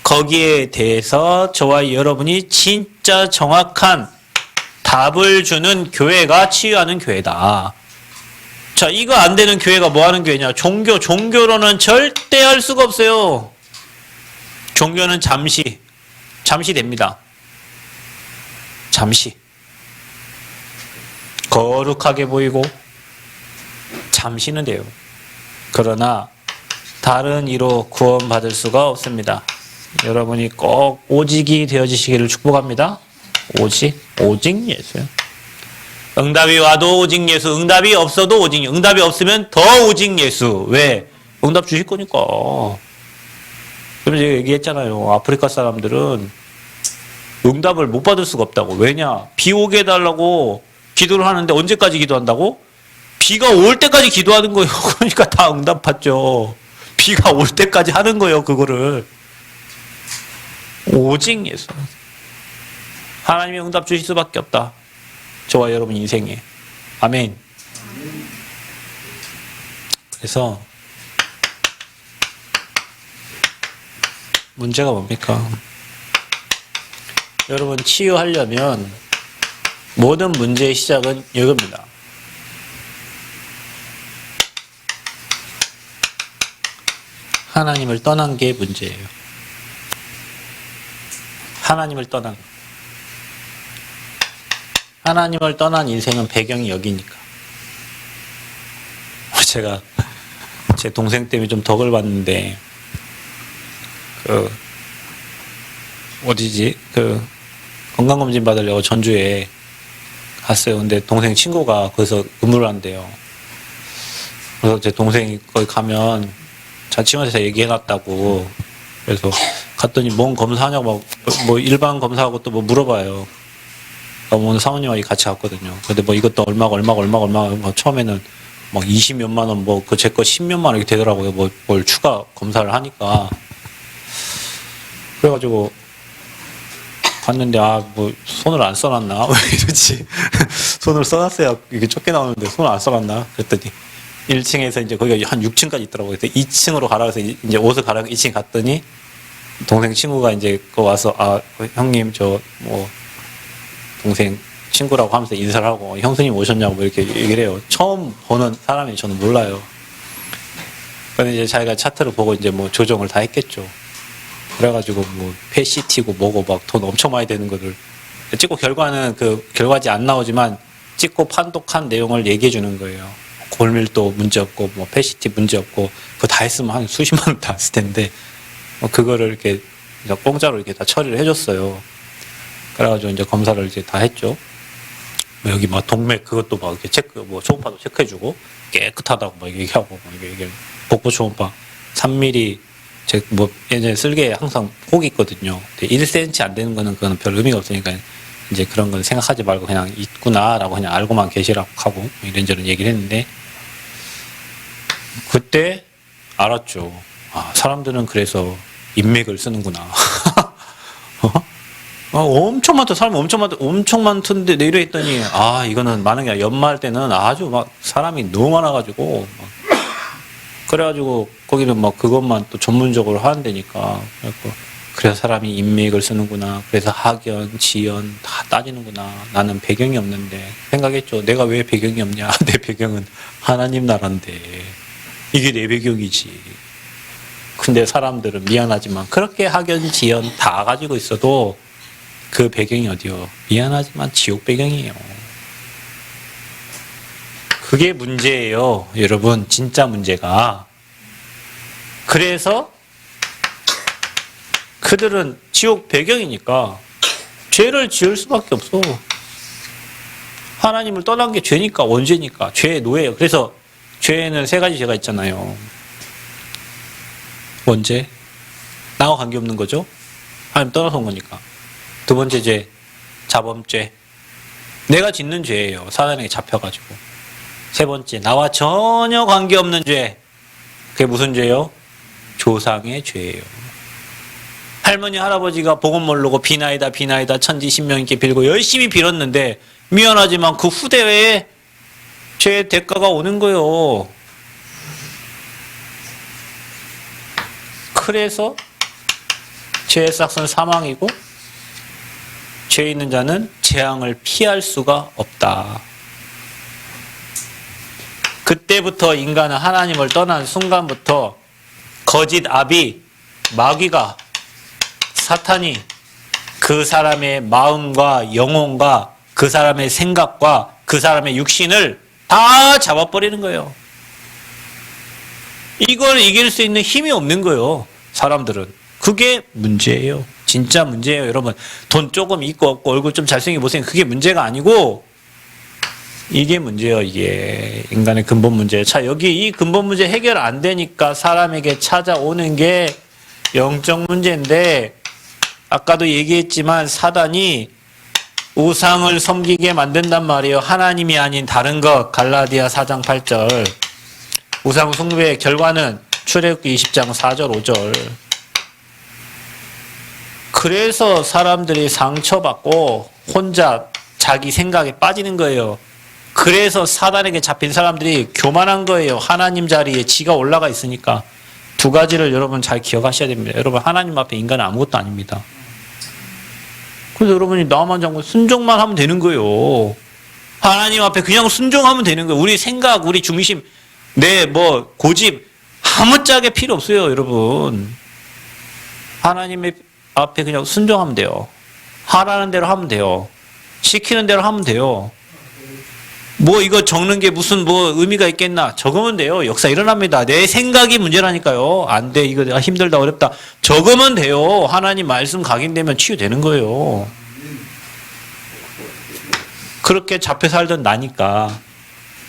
거기에 대해서 저와 여러분이 진짜 정확한 답을 주는 교회가 치유하는 교회다. 자, 이거 안 되는 교회가 뭐 하는 교회냐? 종교로는 절대 할 수가 없어요. 종교는 잠시 됩니다. 잠시. 거룩하게 보이고 잠시는 돼요. 그러나 다른 이로 구원받을 수가 없습니다. 여러분이 꼭 오직이 되어지시기를 축복합니다. 오직 예수요. 응답이 와도 오직 예수, 응답이 없어도 오직 예수. 응답이 없으면 더 오직 예수. 왜? 응답 주실 거니까. 그럼 제가 얘기했잖아요. 아프리카 사람들은 응답을 못 받을 수가 없다고. 왜냐? 비 오게 해달라고 기도를 하는데 언제까지 기도한다고? 비가 올 때까지 기도하는 거예요. 그러니까 다 응답 받죠. 비가 올 때까지 하는 거예요, 그거를. 오직 예수. 하나님이 응답 주실 수밖에 없다. 저와 여러분 인생에. 아멘. 그래서 문제가 뭡니까? 여러분 치유하려면 모든 문제의 시작은 이겁니다. 하나님을 떠난 게 문제예요. 하나님을 떠난 거. 하나님을 떠난 인생은 배경이 여기니까. 제가 제 동생 때문에 좀 덕을 봤는데 어디지? 건강검진 받으려고 전주에 갔어요. 근데 동생 친구가 거기서 근무를 한대요. 그래서 제 동생이 거기 가면 자취원에서 얘기해놨다고. 그래서 갔더니 뭔 검사하냐고 뭐 일반 검사하고 또 뭐 물어봐요. 오늘 사모님하고 같이 갔거든요. 근데 뭐 이것도 얼마고 처음에는 막 20몇만 원, 뭐 그 제 거 10몇만 원 이렇게 되더라고요. 뭐 뭘 추가 검사를 하니까. 그래가지고 갔는데 뭐 손을 안 써놨나? 왜 이러지? 손을 써놨어야 이게 좁게 나오는데 손을 안 써놨나? 그랬더니 1층에서 이제 거기가 한 6층까지 있더라고요. 그래서 2층으로 가라 해서 이제 옷을 가라고 2층 갔더니 동생 친구가 이제 와서 형님 저 뭐 동생 친구라고 하면서 인사를 하고 형수님 오셨냐고 뭐 이렇게 얘기를 해요. 처음 보는 사람이 저는 몰라요. 근데 이제 자기가 차트를 보고 이제 뭐 조정을 다 했겠죠. 그래가지고 뭐 PET-CT고 뭐고 막 돈 엄청 많이 되는 거를 찍고 결과는 결과지 안 나오지만 찍고 판독한 내용을 얘기해 주는 거예요. 골밀도 문제 없고 뭐 PET-CT 문제 없고 그거 다 했으면 한 수십만 원 다 했을 텐데 그거를 이렇게 공짜로 이렇게 다 처리를 해줬어요. 그래가지고 이제 검사를 이제 다 했죠. 여기 막 동맥 그것도 막 이렇게 뭐 초음파도 체크해주고 깨끗하다고 막 얘기하고 이게 복부 초음파 3mm 뭐 예전에 쓸개에 항상 혹이 있거든요. 1cm 안 되는 거는 그건 별 의미가 없으니까 이제 그런 건 생각하지 말고 그냥 있구나라고 그냥 알고만 계시라고 하고 뭐 이런저런 얘기를 했는데 그때 알았죠. 사람들은 그래서 인맥을 쓰는구나. 엄청 많다. 사람이 엄청 많던데 내려 했더니 이거는 많은 게 아니라 연말 때는 아주 막 사람이 너무 많아가지고 그래가지고 거기는 막 그것만 또 전문적으로 하는데니까 그래서 사람이 인맥을 쓰는구나. 그래서 학연, 지연 다 따지는구나. 나는 배경이 없는데 생각했죠. 내가 왜 배경이 없냐. 내 배경은 하나님 나라인데 이게 내 배경이지. 근데 사람들은 미안하지만 그렇게 학연, 지연 다 가지고 있어도 그 배경이 어디요? 미안하지만 지옥 배경이에요. 그게 문제예요. 여러분 진짜 문제가. 그래서 그들은 지옥 배경이니까 죄를 지을 수밖에 없어. 하나님을 떠난 게 죄니까 원죄니까 죄의 노예예요. 그래서 죄에는 3가지 죄가 있잖아요. 원죄 나와 관계없는 거죠. 하나님 떠나서 온 거니까. 2번째 죄 자범죄 내가 짓는 죄예요. 사단에게 잡혀가지고. 3번째 나와 전혀 관계없는 죄. 그게 무슨 죄요? 조상의 죄예요. 할머니 할아버지가 복음 모르고 비나이다 천지 신명있게 빌고 열심히 빌었는데 미안하지만 그 후대에 죄의 대가가 오는 거예요. 그래서 죄의 싹은 사망이고 죄 있는 자는 재앙을 피할 수가 없다. 그때부터 인간은 하나님을 떠난 순간부터 거짓 아비, 마귀가 사탄이 그 사람의 마음과 영혼과 그 사람의 생각과 그 사람의 육신을 다 잡아버리는 거예요. 이걸 이길 수 있는 힘이 없는 거예요. 사람들은. 그게 문제예요. 진짜 문제예요. 여러분 돈 조금 있고 없고 얼굴 좀 잘생기고 못생기고 그게 문제가 아니고 이게 문제예요. 이게 인간의 근본 문제예요. 자, 여기 이 근본 문제 해결 안 되니까 사람에게 찾아오는 게 영적 문제인데 아까도 얘기했지만 사단이 우상을 섬기게 만든단 말이에요. 하나님이 아닌 다른 것. 갈라디아 4장 8절. 우상 숭배의 결과는 출애굽기 20장 4절 5절. 그래서 사람들이 상처받고 혼자 자기 생각에 빠지는 거예요. 그래서 사단에게 잡힌 사람들이 교만한 거예요. 하나님 자리에 지가 올라가 있으니까. 두 가지를 여러분 잘 기억하셔야 됩니다. 여러분 하나님 앞에 인간은 아무것도 아닙니다. 그래서 여러분이 나만 잡고 순종만 하면 되는 거예요. 하나님 앞에 그냥 순종하면 되는 거예요. 우리 생각, 우리 중심, 내 고집 아무짝에 필요 없어요, 여러분. 하나님의 앞에 그냥 순종하면 돼요. 하라는 대로 하면 돼요. 시키는 대로 하면 돼요. 이거 적는 게 무슨 의미가 있겠나? 적으면 돼요. 역사 일어납니다. 내 생각이 문제라니까요. 안 돼. 이거 내가 힘들다, 어렵다. 적으면 돼요. 하나님 말씀 각인되면 치유되는 거예요. 그렇게 잡혀 살던 나니까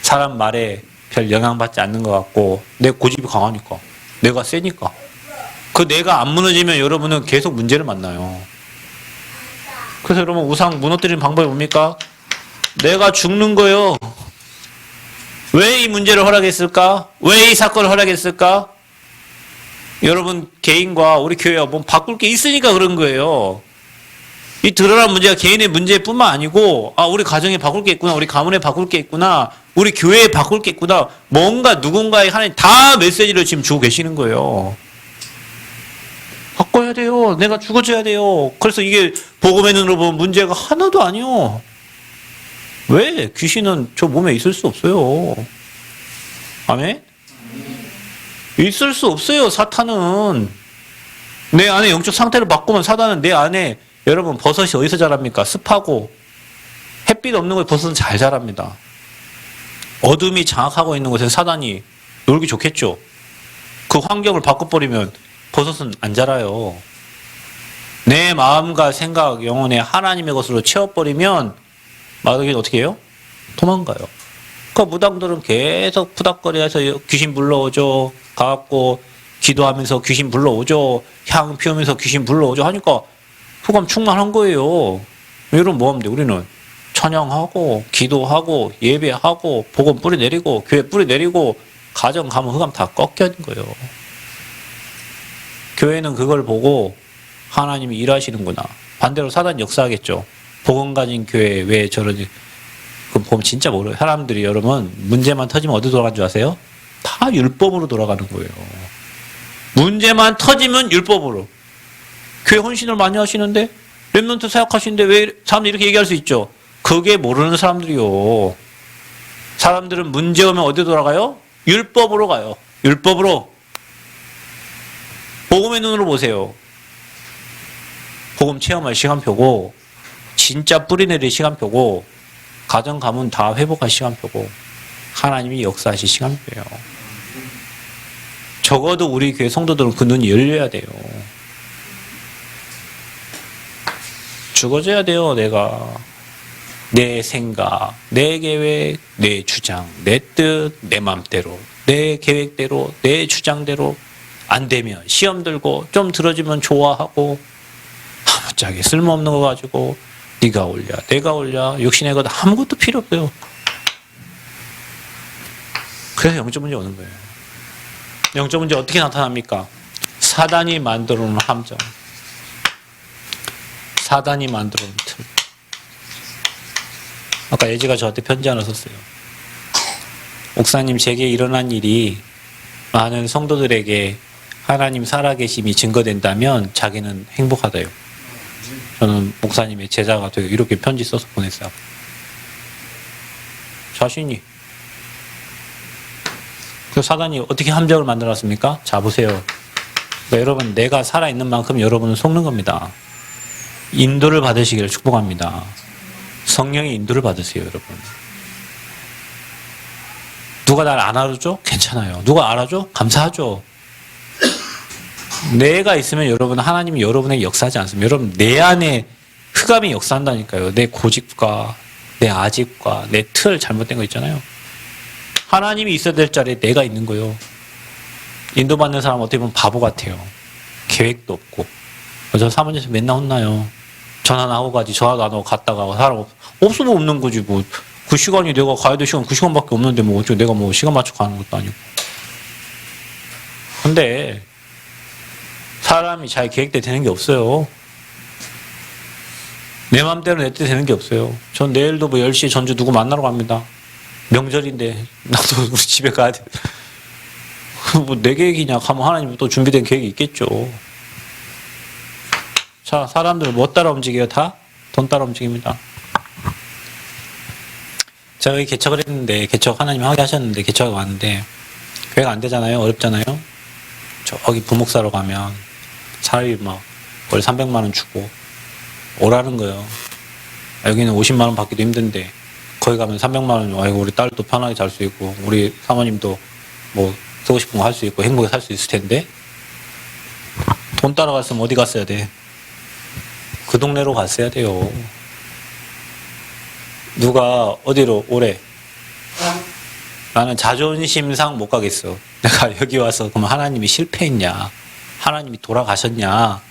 사람 말에 별 영향받지 않는 것 같고 내 고집이 강하니까 내가 세니까 그 내가 안 무너지면 여러분은 계속 문제를 만나요. 그래서 여러분 우상 무너뜨리는 방법이 뭡니까? 내가 죽는 거요. 왜 이 문제를 허락했을까? 왜 이 사건을 허락했을까? 여러분 개인과 우리 교회가 바꿀 게 있으니까 그런 거예요. 이 드러난 문제가 개인의 문제뿐만 아니고 우리 가정에 바꿀 게 있구나. 우리 가문에 바꿀 게 있구나. 우리 교회에 바꿀 게 있구나. 뭔가 누군가의 하나님 다 메시지를 지금 주고 계시는 거예요. 바꿔야 돼요. 내가 죽어줘야 돼요. 그래서 이게 복음의 눈으로 보면 문제가 하나도 아니요. 왜? 귀신은 저 몸에 있을 수 없어요. 아멘? 있을 수 없어요. 사탄은. 내 안에 영적 상태를 바꾸면 사탄은 내 안에 여러분 버섯이 어디서 자랍니까? 습하고 햇빛 없는 곳에 버섯은 잘 자랍니다. 어둠이 장악하고 있는 곳에 사단이 놀기 좋겠죠. 그 환경을 바꿔버리면 버섯은 안 자라요. 내 마음과 생각, 영혼에 하나님의 것으로 채워버리면 마귀는 어떻게 해요? 도망가요. 그 무당들은 계속 푸닥거리해서 귀신 불러오죠. 가갖고 기도하면서 귀신 불러오죠. 향 피우면서 귀신 불러오죠. 하니까 후감 충만한 거예요. 여러분 뭐 하면 돼? 우리는 찬양하고 기도하고 예배하고 복음 뿌리 내리고 교회 뿌리 내리고 가정 가면 흑암 다 꺾여 있는 거예요. 교회는 그걸 보고 하나님이 일하시는구나. 반대로 사단 역사하겠죠. 복음 가진 교회 왜 저러지? 그럼 보면 진짜 모르요. 사람들이 여러분 문제만 터지면 어디 돌아간 줄 아세요? 다 율법으로 돌아가는 거예요. 문제만 터지면 율법으로. 교회 헌신을 많이 하시는데 렘넌트 사역하시는데 왜 사람들이 이렇게 얘기할 수 있죠? 그게 모르는 사람들이요. 사람들은 문제 오면 어디 돌아가요? 율법으로 가요. 율법으로. 복음의 눈으로 보세요. 복음 체험할 시간표고 진짜 뿌리 내릴 시간표고 가정 가문 다 회복할 시간표고 하나님이 역사하실 시간표예요. 적어도 우리 교회 성도들은 그 눈이 열려야 돼요. 죽어줘야 돼요. 내가 내 생각, 내 계획, 내 주장, 내 뜻, 내 맘대로, 내 계획대로, 내 주장대로 안 되면 시험 들고 좀 들어주면 좋아하고 아무짝에 쓸모없는 거 가지고 네가 올려, 내가 올려, 육신의 것 아무것도 필요 없어요. 그래서 영적 문제 오는 거예요. 영적 문제 어떻게 나타납니까? 사단이 만들어 놓은 함정. 사단이 만들어 놓은 틀. 아까 예지가 저한테 편지 하나 썼어요. 목사님, 제게 일어난 일이 많은 성도들에게 하나님 살아계심이 증거된다면 자기는 행복하다요. 저는 목사님의 제자가 되고 이렇게 편지 써서 보냈어요. 자신이. 그 사단이 어떻게 함정을 만들었습니까? 자, 보세요. 그러니까 여러분, 내가 살아있는 만큼 여러분은 속는 겁니다. 인도를 받으시기를 축복합니다. 성령의 인도를 받으세요, 여러분. 누가 날 안 알아줘? 괜찮아요. 누가 알아줘? 감사하죠. 내가 있으면 여러분, 하나님이 여러분에게 역사하지 않습니다. 여러분, 내 안에 흑암이 역사한다니까요. 내 고집과 내 아집과 내 틀 잘못된 거 있잖아요. 하나님이 있어야 될 자리에 내가 있는 거예요. 인도받는 사람 어떻게 보면 바보 같아요. 계획도 없고. 저 사모님에서 맨날 혼나요. 전화 나오고 가지, 전화도 안 오고 갔다가 사람 없으면 없는 거지 뭐. 그 시간이 내가 가야 될 시간 그 시간밖에 없는데 뭐 어쩌고 내가 뭐 시간 맞춰 가는 것도 아니고. 근데 사람이 잘 계획대 되는 게 없어요. 내 마음대로 내 뜻 되는 게 없어요. 전 내일도 뭐 10시에 전주 누구 만나러 갑니다. 명절인데 나도 우리 집에 가야 돼. 뭐 내 계획이냐 하면 하나님 또 준비된 계획이 있겠죠. 자, 사람들 뭐 따라 움직여요? 다? 돈 따라 움직입니다. 제가 여기 개척을 했는데, 개척 하나님 하게 하셨는데, 개척이 왔는데, 계획 안 되잖아요? 어렵잖아요? 저기 부목사로 가면, 사람이 막, 월 300만원 주고, 오라는 거예요. 여기는 50만원 받기도 힘든데, 거기 가면 300만원, 아이고, 우리 딸도 편하게 잘 수 있고, 우리 사모님도 뭐, 쓰고 싶은 거 할 수 있고, 행복하게 살 수 있을 텐데, 돈 따라갔으면 어디 갔어야 돼? 그 동네로 갔어야 돼요. 누가 어디로 오래? 나는 자존심상 못 가겠어. 내가 여기 와서 그럼 하나님이 실패했냐? 하나님이 돌아가셨냐?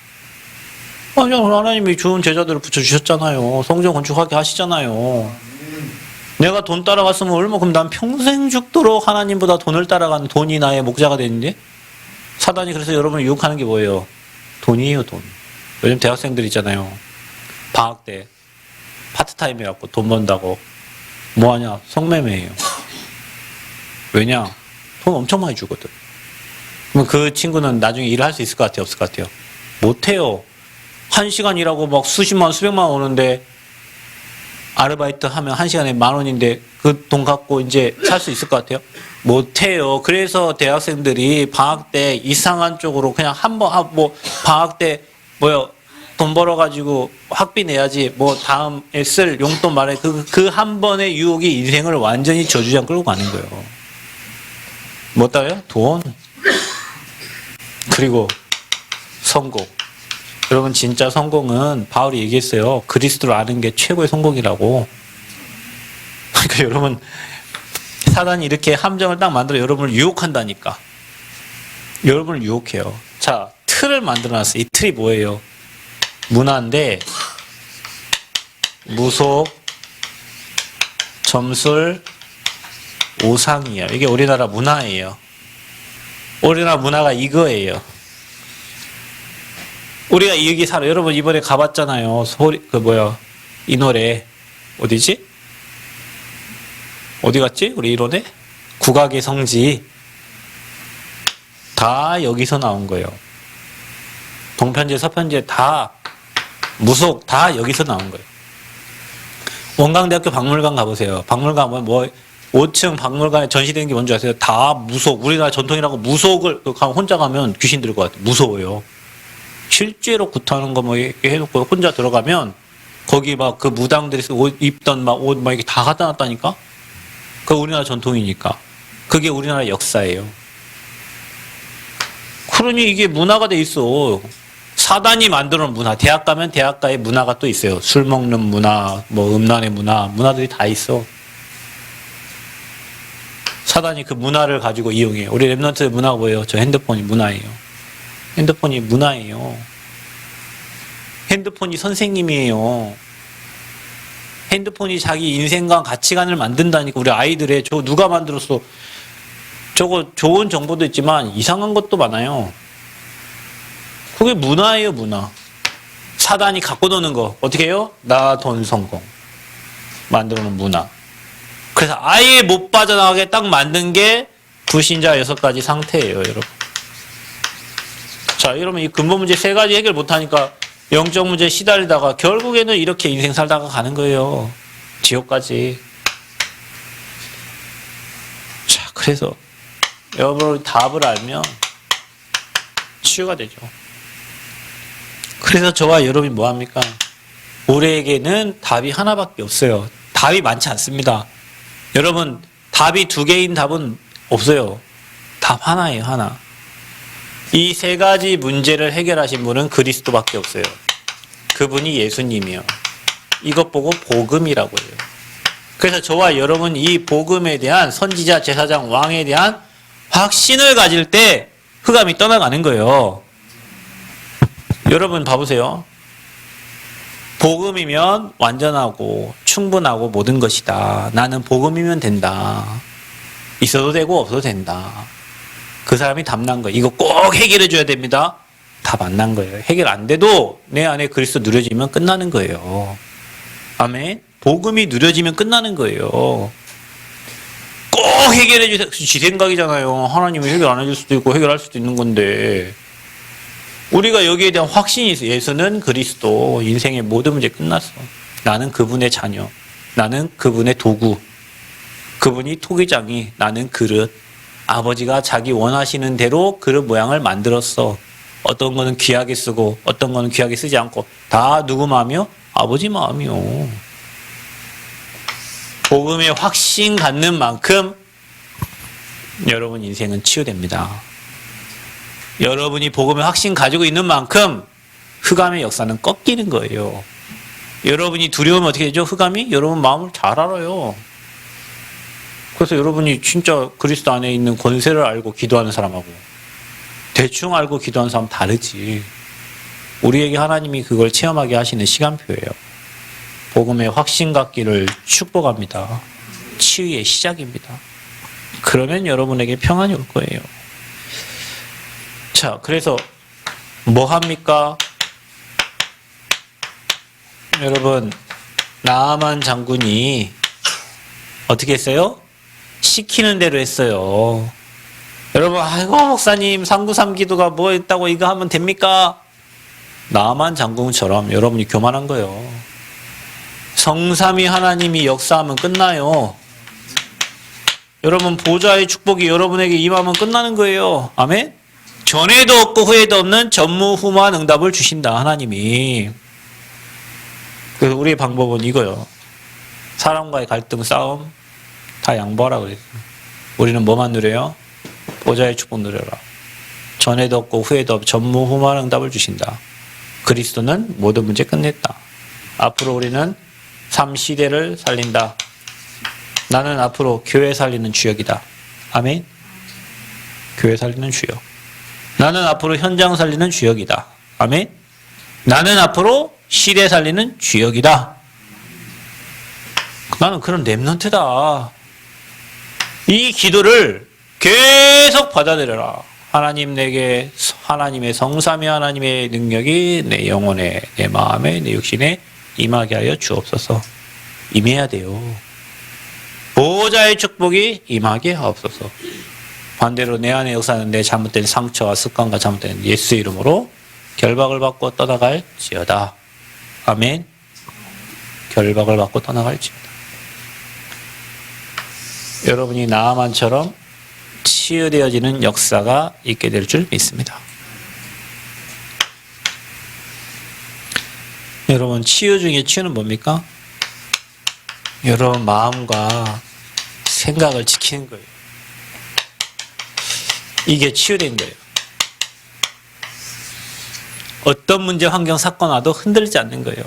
아니요, 하나님이 좋은 제자들을 붙여주셨잖아요. 성전 건축하게 하시잖아요. 내가 돈 따라갔으면 얼마, 그럼 난 평생 죽도록 하나님보다 돈을 따라가는 돈이 나의 목자가 되는데? 사단이 그래서 여러분을 유혹하는 게 뭐예요? 돈이에요, 돈. 요즘 대학생들 있잖아요. 방학 때 파트타임 해갖고 돈 번다고 뭐하냐? 성매매예요. 왜냐? 돈 엄청 많이 주거든. 그럼 그 친구는 나중에 일을 할 수 있을 것 같아요? 없을 것 같아요? 못해요. 1시간 일하고 막 수십만 원, 수백만 원 오는데 아르바이트 하면 1시간에 10,000원인데 그 돈 갖고 이제 살 수 있을 것 같아요? 못해요. 그래서 대학생들이 방학 때 이상한 쪽으로 그냥 뭐 방학 때 돈 벌어가지고 학비 내야지 뭐 다음에 쓸 용돈 말해 그 한 번의 유혹이 인생을 완전히 저주장 끌고 가는 거예요. 뭐 따요? 돈. 그리고 성공. 여러분 진짜 성공은 바울이 얘기했어요. 그리스도를 아는 게 최고의 성공이라고. 그러니까 여러분 사단이 이렇게 함정을 딱 만들어 여러분을 유혹한다니까. 여러분을 유혹해요. 자, 틀을 만들어놨어요. 이 틀이 뭐예요? 문화인데 무속, 점술, 오상이에요. 이게 우리나라 문화예요. 우리나라 문화가 이거예요. 우리가 여기 살아. 여러분 이번에 가봤잖아요. 이 노래 어디지? 어디 갔지? 우리 이론에? 국악의 성지. 다 여기서 나온 거예요. 동편제, 서편제 다 무속 다 여기서 나온 거예요. 원광대학교 박물관 가보세요. 박물관 뭐 5층 박물관에 전시되는 게 뭔지 아세요? 다 무속. 우리나라 전통이라고 무속을 혼자 가면 귀신 들을 것 같아요. 무서워요. 실제로 굿하는 거 뭐 해놓고 혼자 들어가면 거기 막 그 무당들이 옷 입던 막 옷 막 이렇게 다 갖다 놨다니까? 그 우리나라 전통이니까. 그게 우리나라 역사예요. 그러니 이게 문화가 돼 있어. 사단이 만들어 놓은 문화. 대학 가면 대학가의 문화가 또 있어요. 술 먹는 문화, 뭐 음란의 문화, 문화들이 다 있어. 사단이 그 문화를 가지고 이용해요. 우리 랩런트 문화가 뭐예요? 저 핸드폰이 문화예요. 핸드폰이 문화예요. 핸드폰이 선생님이에요. 핸드폰이 자기 인생과 가치관을 만든다니까. 우리 아이들의 저 누가 만들었어? 저거 좋은 정보도 있지만 이상한 것도 많아요. 그게 문화예요, 문화. 사단이 갖고 노는 거 어떻게 해요? 나 돈 성공 만들어 놓은 문화. 그래서 아예 못 빠져나가게 딱 만든 게 불신자 6가지 상태예요, 여러분. 자, 이러면 이 근본 문제 3가지 해결 못하니까 영적 문제에 시달리다가 결국에는 이렇게 인생 살다가 가는 거예요. 지옥까지. 자, 그래서 여러분 답을 알면 치유가 되죠. 그래서 저와 여러분이 뭐합니까? 우리에게는 답이 하나밖에 없어요. 답이 많지 않습니다. 여러분 답이 2개인 답은 없어요. 답 하나예요, 하나. 이 3가지 문제를 해결하신 분은 그리스도밖에 없어요. 그분이 예수님이요. 이것 보고 복음이라고 해요. 그래서 저와 여러분 이 복음에 대한 선지자, 제사장, 왕에 대한 확신을 가질 때 흑암이 떠나가는 거예요. 여러분 봐보세요. 복음이면 완전하고 충분하고 모든 것이다. 나는 복음이면 된다. 있어도 되고 없어도 된다. 그 사람이 답난 거예요. 이거 꼭 해결해 줘야 됩니다. 답 안 난 거예요. 해결 안 돼도 내 안에 그리스도 누려지면 끝나는 거예요. 아멘. 복음이 누려지면 끝나는 거예요. 꼭 해결해 주세요. 지 생각이잖아요. 하나님이 해결 안 해줄 수도 있고 해결할 수도 있는 건데 우리가 여기에 대한 확신이 있어요. 예수는 그리스도. 인생의 모든 문제 끝났어. 나는 그분의 자녀. 나는 그분의 도구. 그분이 토기장이, 나는 그릇. 아버지가 자기 원하시는 대로 그릇 모양을 만들었어. 어떤 거는 귀하게 쓰고 어떤 거는 귀하게 쓰지 않고 다 누구 마음이요? 아버지 마음이요. 복음에 확신 갖는 만큼 여러분 인생은 치유됩니다. 여러분이 복음에 확신 가지고 있는 만큼 흑암의 역사는 꺾이는 거예요. 여러분이 두려우면 어떻게 되죠? 흑암이 여러분 마음을 잘 알아요. 그래서 여러분이 진짜 그리스도 안에 있는 권세를 알고 기도하는 사람하고 대충 알고 기도하는 사람 다르지. 우리에게 하나님이 그걸 체험하게 하시는 시간표예요. 복음의 확신 갖기를 축복합니다. 치유의 시작입니다. 그러면 여러분에게 평안이 올 거예요. 자, 그래서 뭐 합니까? 여러분, 나아만 장군이 어떻게 했어요? 시키는 대로 했어요. 여러분, 아이고 목사님 393 기도가 뭐 했다고 이거 하면 됩니까? 나아만 장군처럼 여러분이 교만한 거예요. 성삼위 하나님이 역사하면 끝나요. 여러분 보좌의 축복이 여러분에게 임하면 끝나는 거예요. 아멘? 전에도 없고 후에도 없는 전무후무한 응답을 주신다 하나님이. 그래서 우리의 방법은 이거요. 사람과의 갈등, 싸움 다 양보하라 그랬어요. 우리는 뭐만 누려요? 보좌의 축복 누려라. 전에도 없고 후에도 없고 전무후무한 응답을 주신다. 그리스도는 모든 문제 끝냈다. 앞으로 우리는 삶 시대를 살린다. 나는 앞으로 교회 살리는 주역이다. 아멘. 교회 살리는 주역. 나는 앞으로 현장 살리는 주역이다. 아멘. 나는 앞으로 시대 살리는 주역이다. 나는 그런 렘넌트다. 이 기도를 계속 받아들여라. 하나님 내게 하나님의 성삼위 하나님의 능력이 내 영혼에 내 마음에 내 육신에 임하게 하여 주옵소서. 임해야 돼요. 보호자의 축복이 임하게 하옵소서. 반대로 내 안에 역사는 내 잘못된 상처와 습관과 잘못된 예수의 이름으로 결박을 받고 떠나갈지어다. 아멘. 결박을 받고 떠나갈지어다. 여러분이 나아만처럼 치유되어지는 역사가 있게 될 줄 믿습니다. 여러분 치유 중에 치유는 뭡니까? 여러분 마음과 생각을 지키는 거예요. 이게 치유된 거예요. 어떤 문제, 환경, 사건 와도 흔들리지 않는 거예요.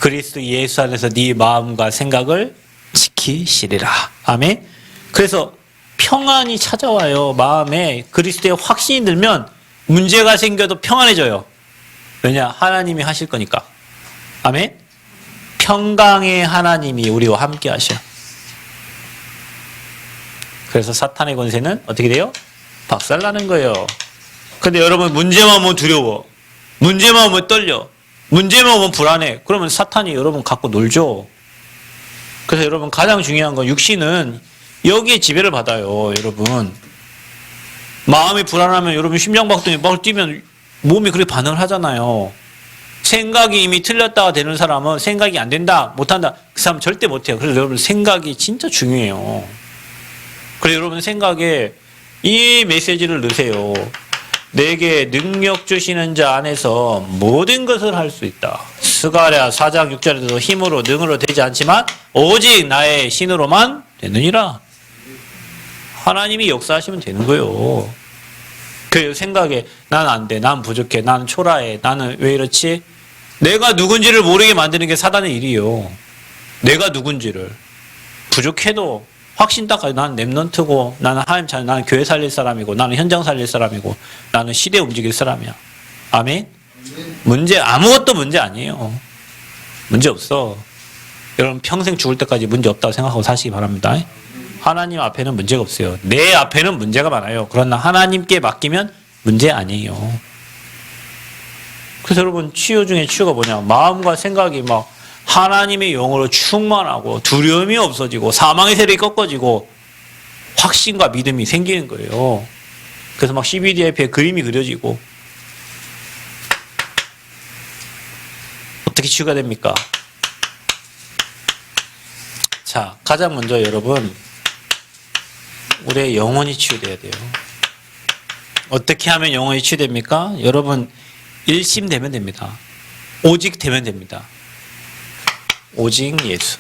그리스도 예수 안에서 네 마음과 생각을 지키시리라. 아멘. 그래서 평안이 찾아와요. 마음에 그리스도의 확신이 들면 문제가 생겨도 평안해져요. 왜냐? 하나님이 하실 거니까. 아멘. 평강의 하나님이 우리와 함께 하셔. 그래서 사탄의 권세는 어떻게 돼요? 박살나는 거예요. 근데 여러분 문제만 오면 두려워. 문제만 오면 떨려. 문제만 오면 불안해. 그러면 사탄이 여러분 갖고 놀죠. 그래서 여러분 가장 중요한 건 육신은 여기에 지배를 받아요. 여러분 마음이 불안하면 여러분 심장박동이 막 뛰면 몸이 그렇게 반응을 하잖아요. 생각이 이미 틀렸다가 되는 사람은 생각이 안 된다, 못한다. 그 사람 절대 못해요. 그래서 여러분 생각이 진짜 중요해요. 그래서 여러분 생각에 이 메시지를 넣으세요. 내게 능력 주시는 자 안에서 모든 것을 할 수 있다. 스가랴 4장 6절에도 힘으로 능으로 되지 않지만 오직 나의 신으로만 되느니라. 하나님이 역사하시면 되는 거예요. 그 생각에 난 안 돼, 난 부족해, 난 초라해, 나는 왜 이렇지? 내가 누군지를 모르게 만드는 게 사단의 일이요. 내가 누군지를. 부족해도 확신 딱 가지고 나는 렘넌트고, 나는 하나님 자녀, 나는 교회 살릴 사람이고, 나는 현장 살릴 사람이고, 나는 시대 움직일 사람이야. 아멘? 문제, 아무것도 문제 아니에요. 문제 없어. 여러분 평생 죽을 때까지 문제 없다고 생각하고 사시기 바랍니다. 하나님 앞에는 문제가 없어요. 내 앞에는 문제가 많아요. 그러나 하나님께 맡기면 문제 아니에요. 그래서 여러분 치유 중에 치유가 뭐냐? 마음과 생각이 막 하나님의 영으로 충만하고 두려움이 없어지고 사망의 세력이 꺾어지고 확신과 믿음이 생기는 거예요. 그래서 막 CBD 앞에 그림이 그려지고 어떻게 치유가 됩니까? 자, 가장 먼저 여러분 우리의 영혼이 치유돼야 돼요. 어떻게 하면 영혼이 치유됩니까? 여러분 일심되면 됩니다. 오직 되면 됩니다. 오직 예수.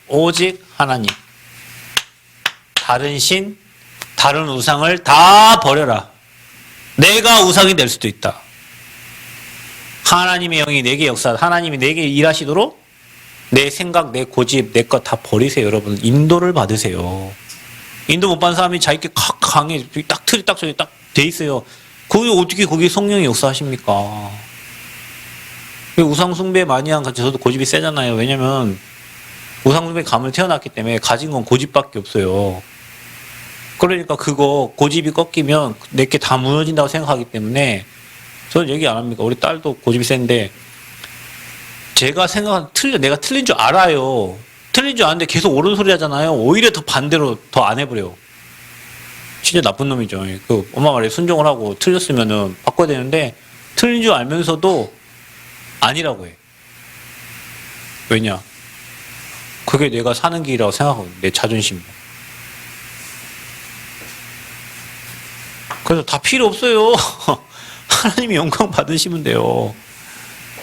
오직 하나님. 다른 신, 다른 우상을 다 버려라. 내가 우상이 될 수도 있다. 하나님의 영이 내게 역사, 하나님이 내게 일하시도록 내 생각, 내 고집, 내 것 다 버리세요. 여러분 인도를 받으세요. 인도 못 받은 사람이 자기께 강해 딱 틀이 딱 저기 딱 돼 있어요. 거기 어떻게 거기 성령이 역사하십니까? 우상 숭배 많이 한 같이 저도 고집이 세잖아요. 왜냐면 우상 숭배 감을 태어났기 때문에 가진 건 고집밖에 없어요. 그러니까 그거 고집이 꺾이면 내게 다 무너진다고 생각하기 때문에 저는 얘기 안 합니까? 우리 딸도 고집이 센데 제가 생각한 내가 틀린 줄 알아요. 틀린 줄 아는데 계속 옳은 소리 하잖아요. 오히려 더 반대로 더 안 해버려요. 진짜 나쁜 놈이죠. 그 엄마 말에 순종을 하고 틀렸으면은 바꿔야 되는데 틀린 줄 알면서도 아니라고 해. 왜냐? 그게 내가 사는 길이라고 생각하거든. 내 자존심. 그래서 다 필요 없어요. 하나님이 영광 받으시면 돼요.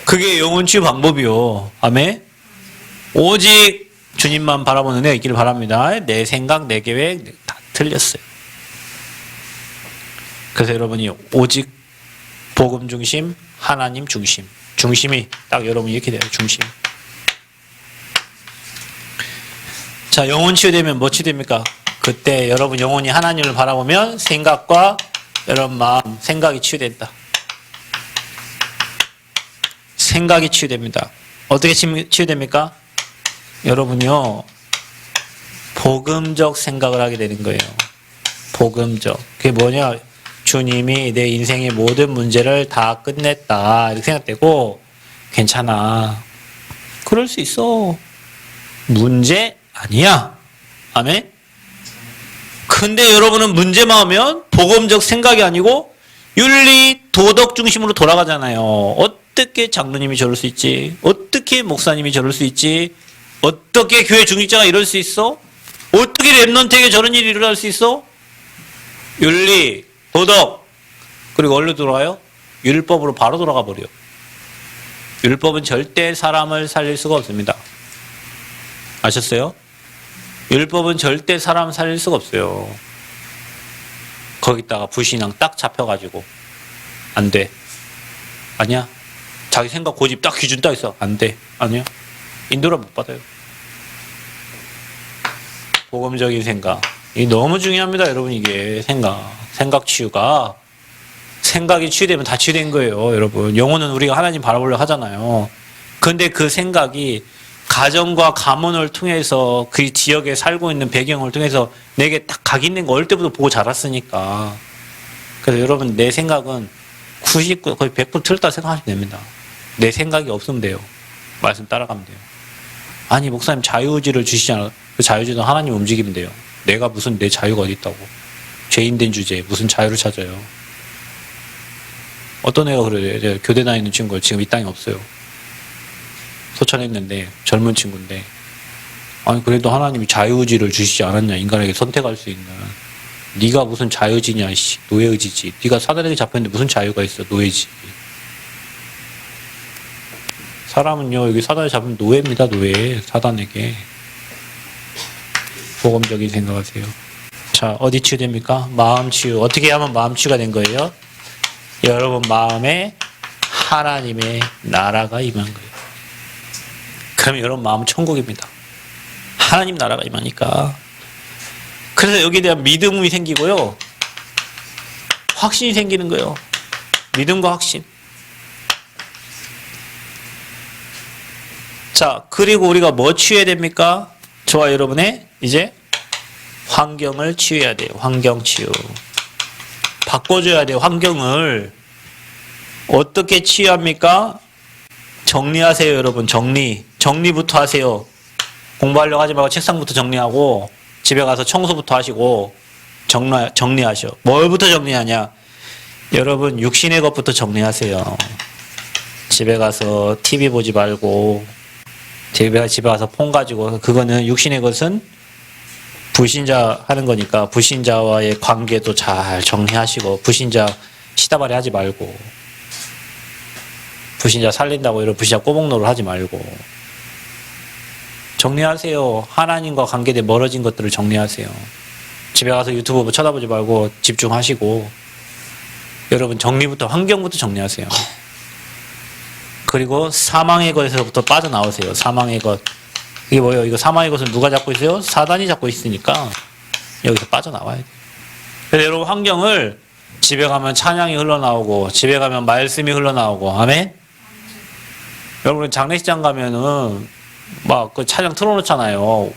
그게 영혼 치유 방법이요. 아멘? 오직 주님만 바라보는 은혜가 있기를 바랍니다. 내 생각, 내 계획 다 틀렸어요. 그래서 여러분이 오직 복음 중심, 하나님 중심. 중심이 딱 여러분 이렇게 돼요. 중심. 자, 영혼 치유되면 뭐 치유됩니까? 그때 여러분 영혼이 하나님을 바라보면 생각과 여러분 마음, 생각이 치유된다. 생각이 치유됩니다. 어떻게 치유됩니까? 여러분요, 복음적 생각을 하게 되는 거예요. 복음적. 그게 뭐냐? 주님이 내 인생의 모든 문제를 다 끝냈다. 이렇게 생각되고, 괜찮아. 그럴 수 있어. 문제 아니야. 아멘? 근데 여러분은 문제만 하면 복음적 생각이 아니고 윤리, 도덕 중심으로 돌아가잖아요. 어떻게 장로님이 저럴 수 있지? 어떻게 목사님이 저럴 수 있지? 어떻게 교회 중직자가 이럴 수 있어? 어떻게 랩런트에게 저런 일이 일어날 수 있어? 윤리, 도덕, 그리고 어디로 돌아가요? 율법으로 바로 돌아가 버려. 율법은 절대 사람을 살릴 수가 없습니다. 아셨어요? 율법은 절대 사람 살릴 수가 없어요. 거기다가 불신앙 딱 잡혀가지고 안 돼. 아니야. 자기 생각 고집 딱 기준 딱 있어. 안 돼. 아니야. 인도를 못 받아요. 복음적인 생각. 이게 너무 중요합니다. 여러분 이게 생각 치유가 생각이 치유되면 다 치유된 거예요. 여러분 영혼은 우리가 하나님 바라보려고 하잖아요. 근데 그 생각이 가정과 가문을 통해서 그 지역에 살고 있는 배경을 통해서 내게 딱 각인된 거 어릴 때부터 보고 자랐으니까. 그래서 여러분 내 생각은 99, 거의 100% 틀렸다고 생각하시면 됩니다. 내 생각이 없으면 돼요. 말씀 따라가면 돼요. 아니 목사님 자유의지를 주시잖아요. 그 자유의지는 하나님 움직이면 돼요. 내가 무슨 내 자유가 어디 있다고. 죄인된 주제에 무슨 자유를 찾아요. 어떤 애가 그래요. 교대 다니는 친구가 지금 이 땅에 없어요. 소천했는데 젊은 친구인데 아니 그래도 하나님이 자유의지를 주시지 않았냐. 인간에게 선택할 수 있는. 네가 무슨 자유의지냐. 노예의지지. 네가 사단에게 잡혔는데 무슨 자유가 있어. 노예지. 사람은요 여기 사단에 잡히면 노예입니다. 노예. 사단에게. 복음적인 생각하세요. 자, 어디 치유됩니까? 마음 치유. 어떻게 하면 마음 치유가 된 거예요? 여러분 마음에 하나님의 나라가 임한 거예요. 그러면 여러분 마음은 천국입니다. 하나님 나라가 임하니까. 그래서 여기에 대한 믿음이 생기고요. 확신이 생기는 거예요. 믿음과 확신. 자, 그리고 우리가 뭐 치유해야 됩니까? 저와 여러분의 이제 환경을 치유해야 돼요. 환경 치유. 바꿔줘야 돼요. 환경을. 어떻게 치유합니까? 정리하세요, 여러분. 정리부터 하세요. 공부하려고 하지 말고 책상부터 정리하고 집에 가서 청소부터 하시고 정리하셔. 뭘부터 정리하냐? 여러분 육신의 것부터 정리하세요. 집에 가서 TV 보지 말고 집에 가서 폰 가지고 그거는 육신의 것은 불신자 하는 거니까 불신자와의 관계도 잘 정리하시고 불신자 시다발이 하지 말고 불신자 살린다고 이런 불신자 꼬목노를 하지 말고 정리하세요. 하나님과 관계돼 멀어진 것들을 정리하세요. 집에 가서 유튜브 쳐다보지 말고 집중하시고 여러분 정리부터 환경부터 정리하세요. 그리고 사망의 것에서부터 빠져나오세요. 사망의 것. 이게 뭐예요? 이거 사망의 것을 누가 잡고 있어요? 사단이 잡고 있으니까 여기서 빠져나와야 돼요. 그래서 여러분 환경을 집에 가면 찬양이 흘러나오고 집에 가면 말씀이 흘러나오고 아멘? 여러분 장례식장 가면은 막 그 찬양 틀어놓잖아요.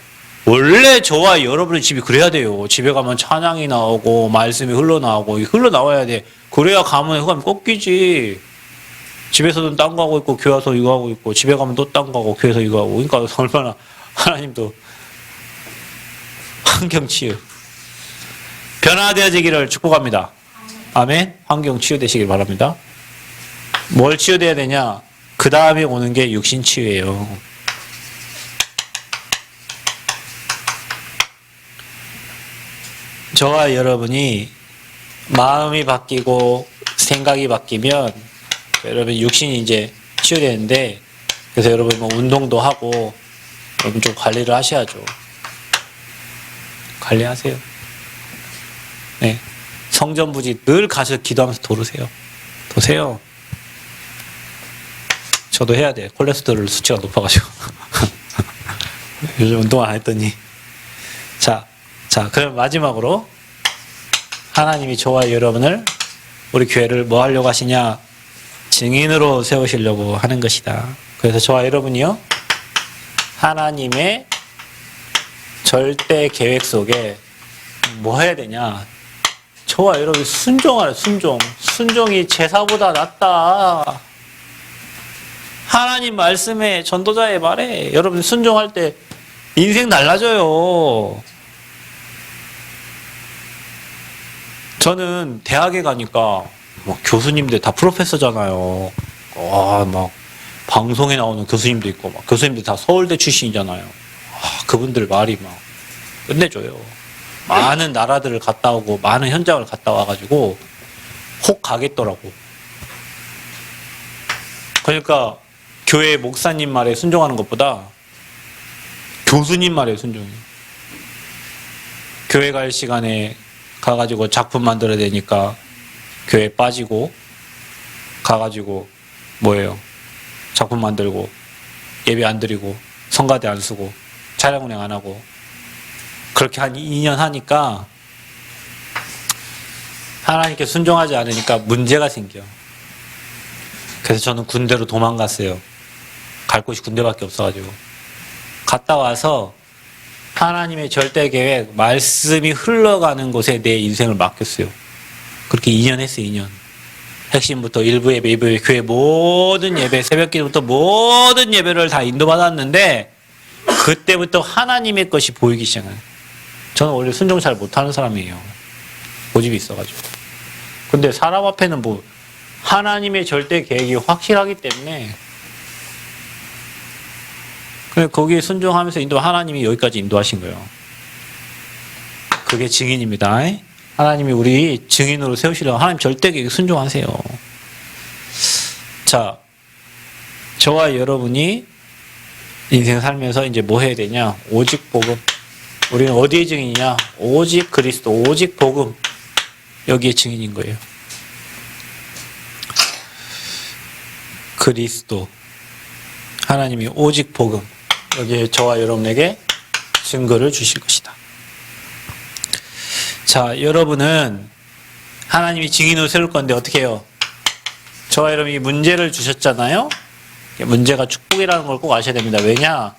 원래 저와 여러분의 집이 그래야 돼요. 집에 가면 찬양이 나오고 말씀이 흘러나오고 흘러나와야 돼. 그래야 가문의 흑암이 꺾이지. 집에서는 딴 거 하고 있고 교회 와서 이거 하고 있고 집에 가면 또 딴 거 하고 교회에서 이거 하고 그러니까 얼마나 하나님도 환경 치유 변화되어지기를 축복합니다. 아멘. 환경 치유되시길 바랍니다. 뭘 치유돼야 되냐? 그 다음에 오는 게 육신 치유예요. 저와 여러분이 마음이 바뀌고 생각이 바뀌면 여러분 육신이 이제 치유되는데 그래서 여러분 뭐 운동도 하고 여러분 좀 관리를 하셔야죠. 관리하세요. 네. 성전부지 늘 가서 기도하면서 도세요. 저도 해야 돼. 콜레스테롤 수치가 높아가지고 요즘 운동 안 했더니 자 그럼 마지막으로 하나님이 저와 여러분을 우리 교회를 뭐 하려고 하시냐? 증인으로 세우시려고 하는 것이다. 그래서 저와 여러분이요 하나님의 절대 계획 속에 뭐 해야 되냐? 저와 여러분이 순종하라. 순종이 제사보다 낫다. 하나님 말씀에 전도자의 말에 여러분 순종할 때 인생 달라져요. 저는 대학에 가니까 막 교수님들 다 프로페서잖아요. 막 방송에 나오는 교수님도 있고 막 교수님들 다 서울대 출신이잖아요. 그분들 말이 막 끝내줘요. 많은 나라들을 갔다 오고 많은 현장을 갔다 와가지고 혹 가겠더라고. 그러니까 교회 목사님 말에 순종하는 것보다 교수님 말에 순종해요. 교회 갈 시간에 가가지고 작품 만들어야 되니까 교회 빠지고 가가지고 뭐예요? 작품 만들고 예배 안 드리고 성가대 안 쓰고 차량 운행 안 하고 그렇게 한 2년 하니까 하나님께 순종하지 않으니까 문제가 생겨. 그래서 저는 군대로 도망갔어요. 갈 곳이 군대밖에 없어가지고 갔다 와서 하나님의 절대 계획 말씀이 흘러가는 곳에 내 인생을 맡겼어요. 그렇게 2년 했어요. 2년. 핵심부터 일부 예배, 2부 예배, 교회 모든 예배, 새벽기도부터 모든 예배를 다 인도받았는데 그때부터 하나님의 것이 보이기 시작해요. 저는 원래 순종 잘 못하는 사람이에요. 고집이 있어가지고. 근데 사람 앞에는 뭐 하나님의 절대 계획이 확실하기 때문에 거기에 순종하면서 하나님이 여기까지 인도하신 거예요. 그게 증인입니다. 하나님이 우리 증인으로 세우시려고 하나님 절대 계획에 순종하세요. 자, 저와 여러분이 인생 살면서 이제 뭐 해야 되냐? 오직 복음. 우리는 어디에 증인이냐? 오직 그리스도, 오직 복음. 여기에 증인인 거예요. 그리스도. 하나님이 오직 복음. 여기에 저와 여러분에게 증거를 주실 것이다. 자, 여러분은 하나님이 증인으로 세울 건데 어떻게 해요? 저와 여러분이 문제를 주셨잖아요? 문제가 축복이라는 걸 꼭 아셔야 됩니다. 왜냐?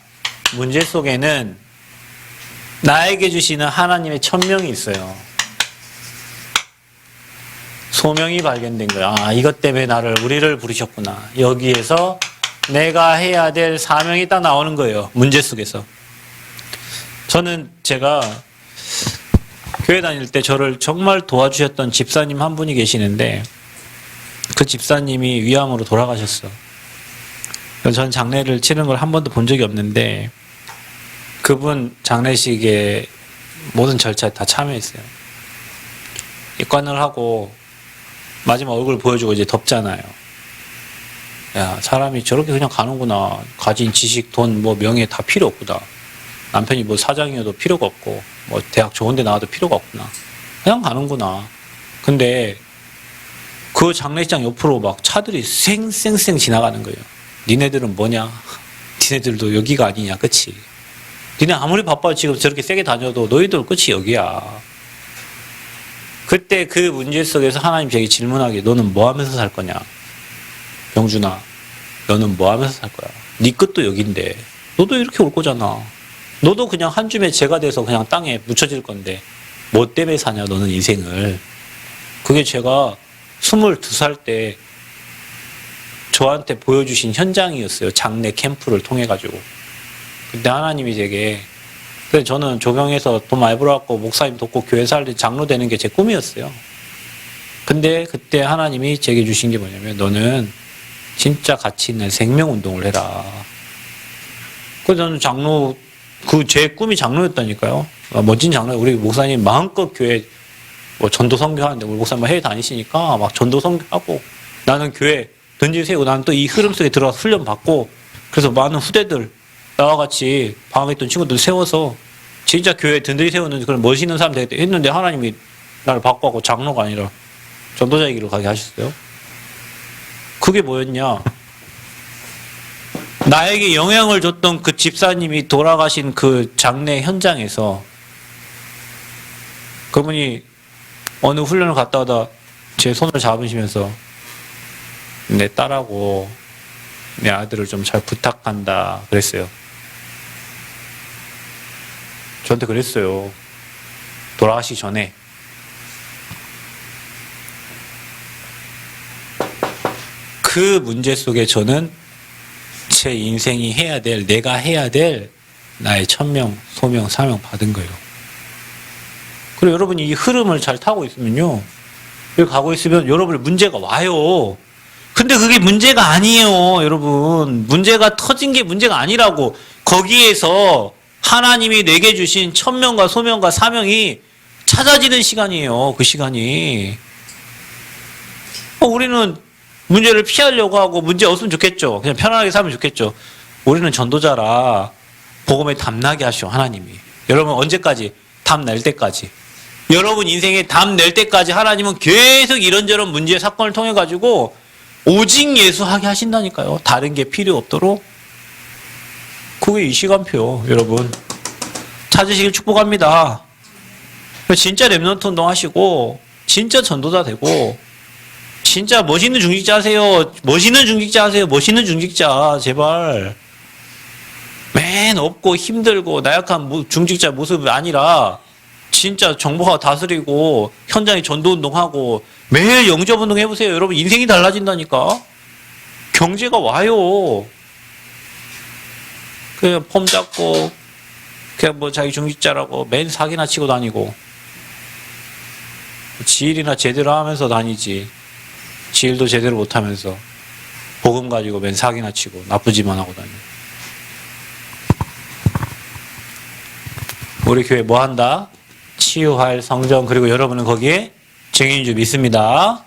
문제 속에는 나에게 주시는 하나님의 천명이 있어요. 소명이 발견된 거야. 이것 때문에 우리를 부르셨구나. 여기에서 내가 해야 될 사명이 딱 나오는 거예요. 문제 속에서. 저는 제가 교회 다닐 때 저를 정말 도와주셨던 집사님 한 분이 계시는데 그 집사님이 위암으로 돌아가셨어. 전 장례를 치른 걸 한 번도 본 적이 없는데 그분 장례식에 모든 절차에 다 참여했어요. 입관을 하고 마지막 얼굴 보여주고 이제 덮잖아요. 야, 사람이 저렇게 그냥 가는구나. 가진 지식, 돈, 뭐 명예 다 필요 없구나. 남편이 뭐 사장이어도 필요가 없고 뭐 대학 좋은 데 나와도 필요가 없구나. 그냥 가는구나. 근데 그 장례식장 옆으로 막 차들이 쌩쌩쌩 지나가는 거예요. 니네들은 뭐냐? 니네들도 여기가 아니냐, 그치? 니네 아무리 바빠 지금 저렇게 세게 다녀도 너희들 끝이 여기야. 그때 그 문제 속에서 하나님 제게 질문하기, 너는 뭐 하면서 살 거냐? 병준아, 너는 뭐 하면서 살 거야? 네 끝도 여긴데 너도 이렇게 올 거잖아. 너도 그냥 한 줌의 재가 돼서 그냥 땅에 묻혀질 건데 뭐 때문에 사냐 너는 인생을. 그게 제가 22살 때 저한테 보여주신 현장이었어요. 장례 캠프를 통해 가지고. 그때 하나님이 제게, 근데 저는 조경에서 돈 많이 벌어갖고 목사님 돕고 교회 살때 장로 되는 게 제 꿈이었어요. 근데 그때 하나님이 제게 주신 게 뭐냐면 너는 진짜 가치 있는 생명운동을 해라. 그래서 저는 장로, 제 꿈이 장로였다니까요. 멋진 장로. 우리 목사님 마음껏 교회 뭐 전도 선교하는데 우리 목사님 해외 다니시니까 막 전도 선교하고 나는 교회 던지 세우고 나는 또 이 흐름 속에 들어가서 훈련 받고 그래서 많은 후대들 나와 같이 방황에 있던 친구들 세워서 진짜 교회 든든히 세우는 그런 멋있는 사람 되겠다 했는데 하나님이 나를 바꿔갖고 장로가 아니라 전도자의 길로 가게 하셨어요. 그게 뭐였냐? 나에게 영향을 줬던 그 집사님이 돌아가신 그 장례 현장에서 그분이 어느 훈련을 갔다 오다 제 손을 잡으시면서 내 딸하고 내 아들을 좀 잘 부탁한다 그랬어요. 저한테 그랬어요. 돌아가시기 전에. 그 문제 속에 저는 제 인생이 해야 될, 내가 해야 될 나의 천명, 소명, 사명 받은 거예요. 그리고 여러분이 이 흐름을 잘 타고 있으면요. 여기 가고 있으면 여러분의 문제가 와요. 근데 그게 문제가 아니에요, 여러분. 문제가 터진 게 문제가 아니라고. 거기에서 하나님이 내게 주신 천명과 소명과 사명이 찾아지는 시간이에요, 그 시간이. 우리는 문제를 피하려고 하고 문제 없으면 좋겠죠. 그냥 편안하게 살면 좋겠죠. 우리는 전도자라 복음에 담나게 하시오, 하나님이. 여러분 언제까지? 담 낼 때까지. 여러분 인생에 담 낼 때까지 하나님은 계속 이런저런 문제 사건을 통해 가지고 오직 예수하게 하신다니까요. 다른 게 필요 없도록. 그게 이 시간표, 여러분. 찾으시길 축복합니다. 진짜 랩넌트 운동하시고 진짜 전도자 되고 진짜 멋있는 중직자 하세요. 멋있는 중직자 하세요. 멋있는 중직자 제발. 맨 없고 힘들고 나약한 중직자 모습이 아니라 진짜 정보가 다스리고 현장에 전도운동하고 매일 영접운동 해보세요. 여러분 인생이 달라진다니까. 경제가 와요. 그냥 폼 잡고 그냥 뭐 자기 중직자라고 맨 사기나 치고 다니고 지일이나 제대로 하면서 다니지. 지일도 제대로 못하면서 복음 가지고 맨 사기나 치고 나쁘지만 하고 다니고. 우리 교회 뭐 한다? 치유할 성전. 그리고 여러분은 거기에 증인인 줄 믿습니다.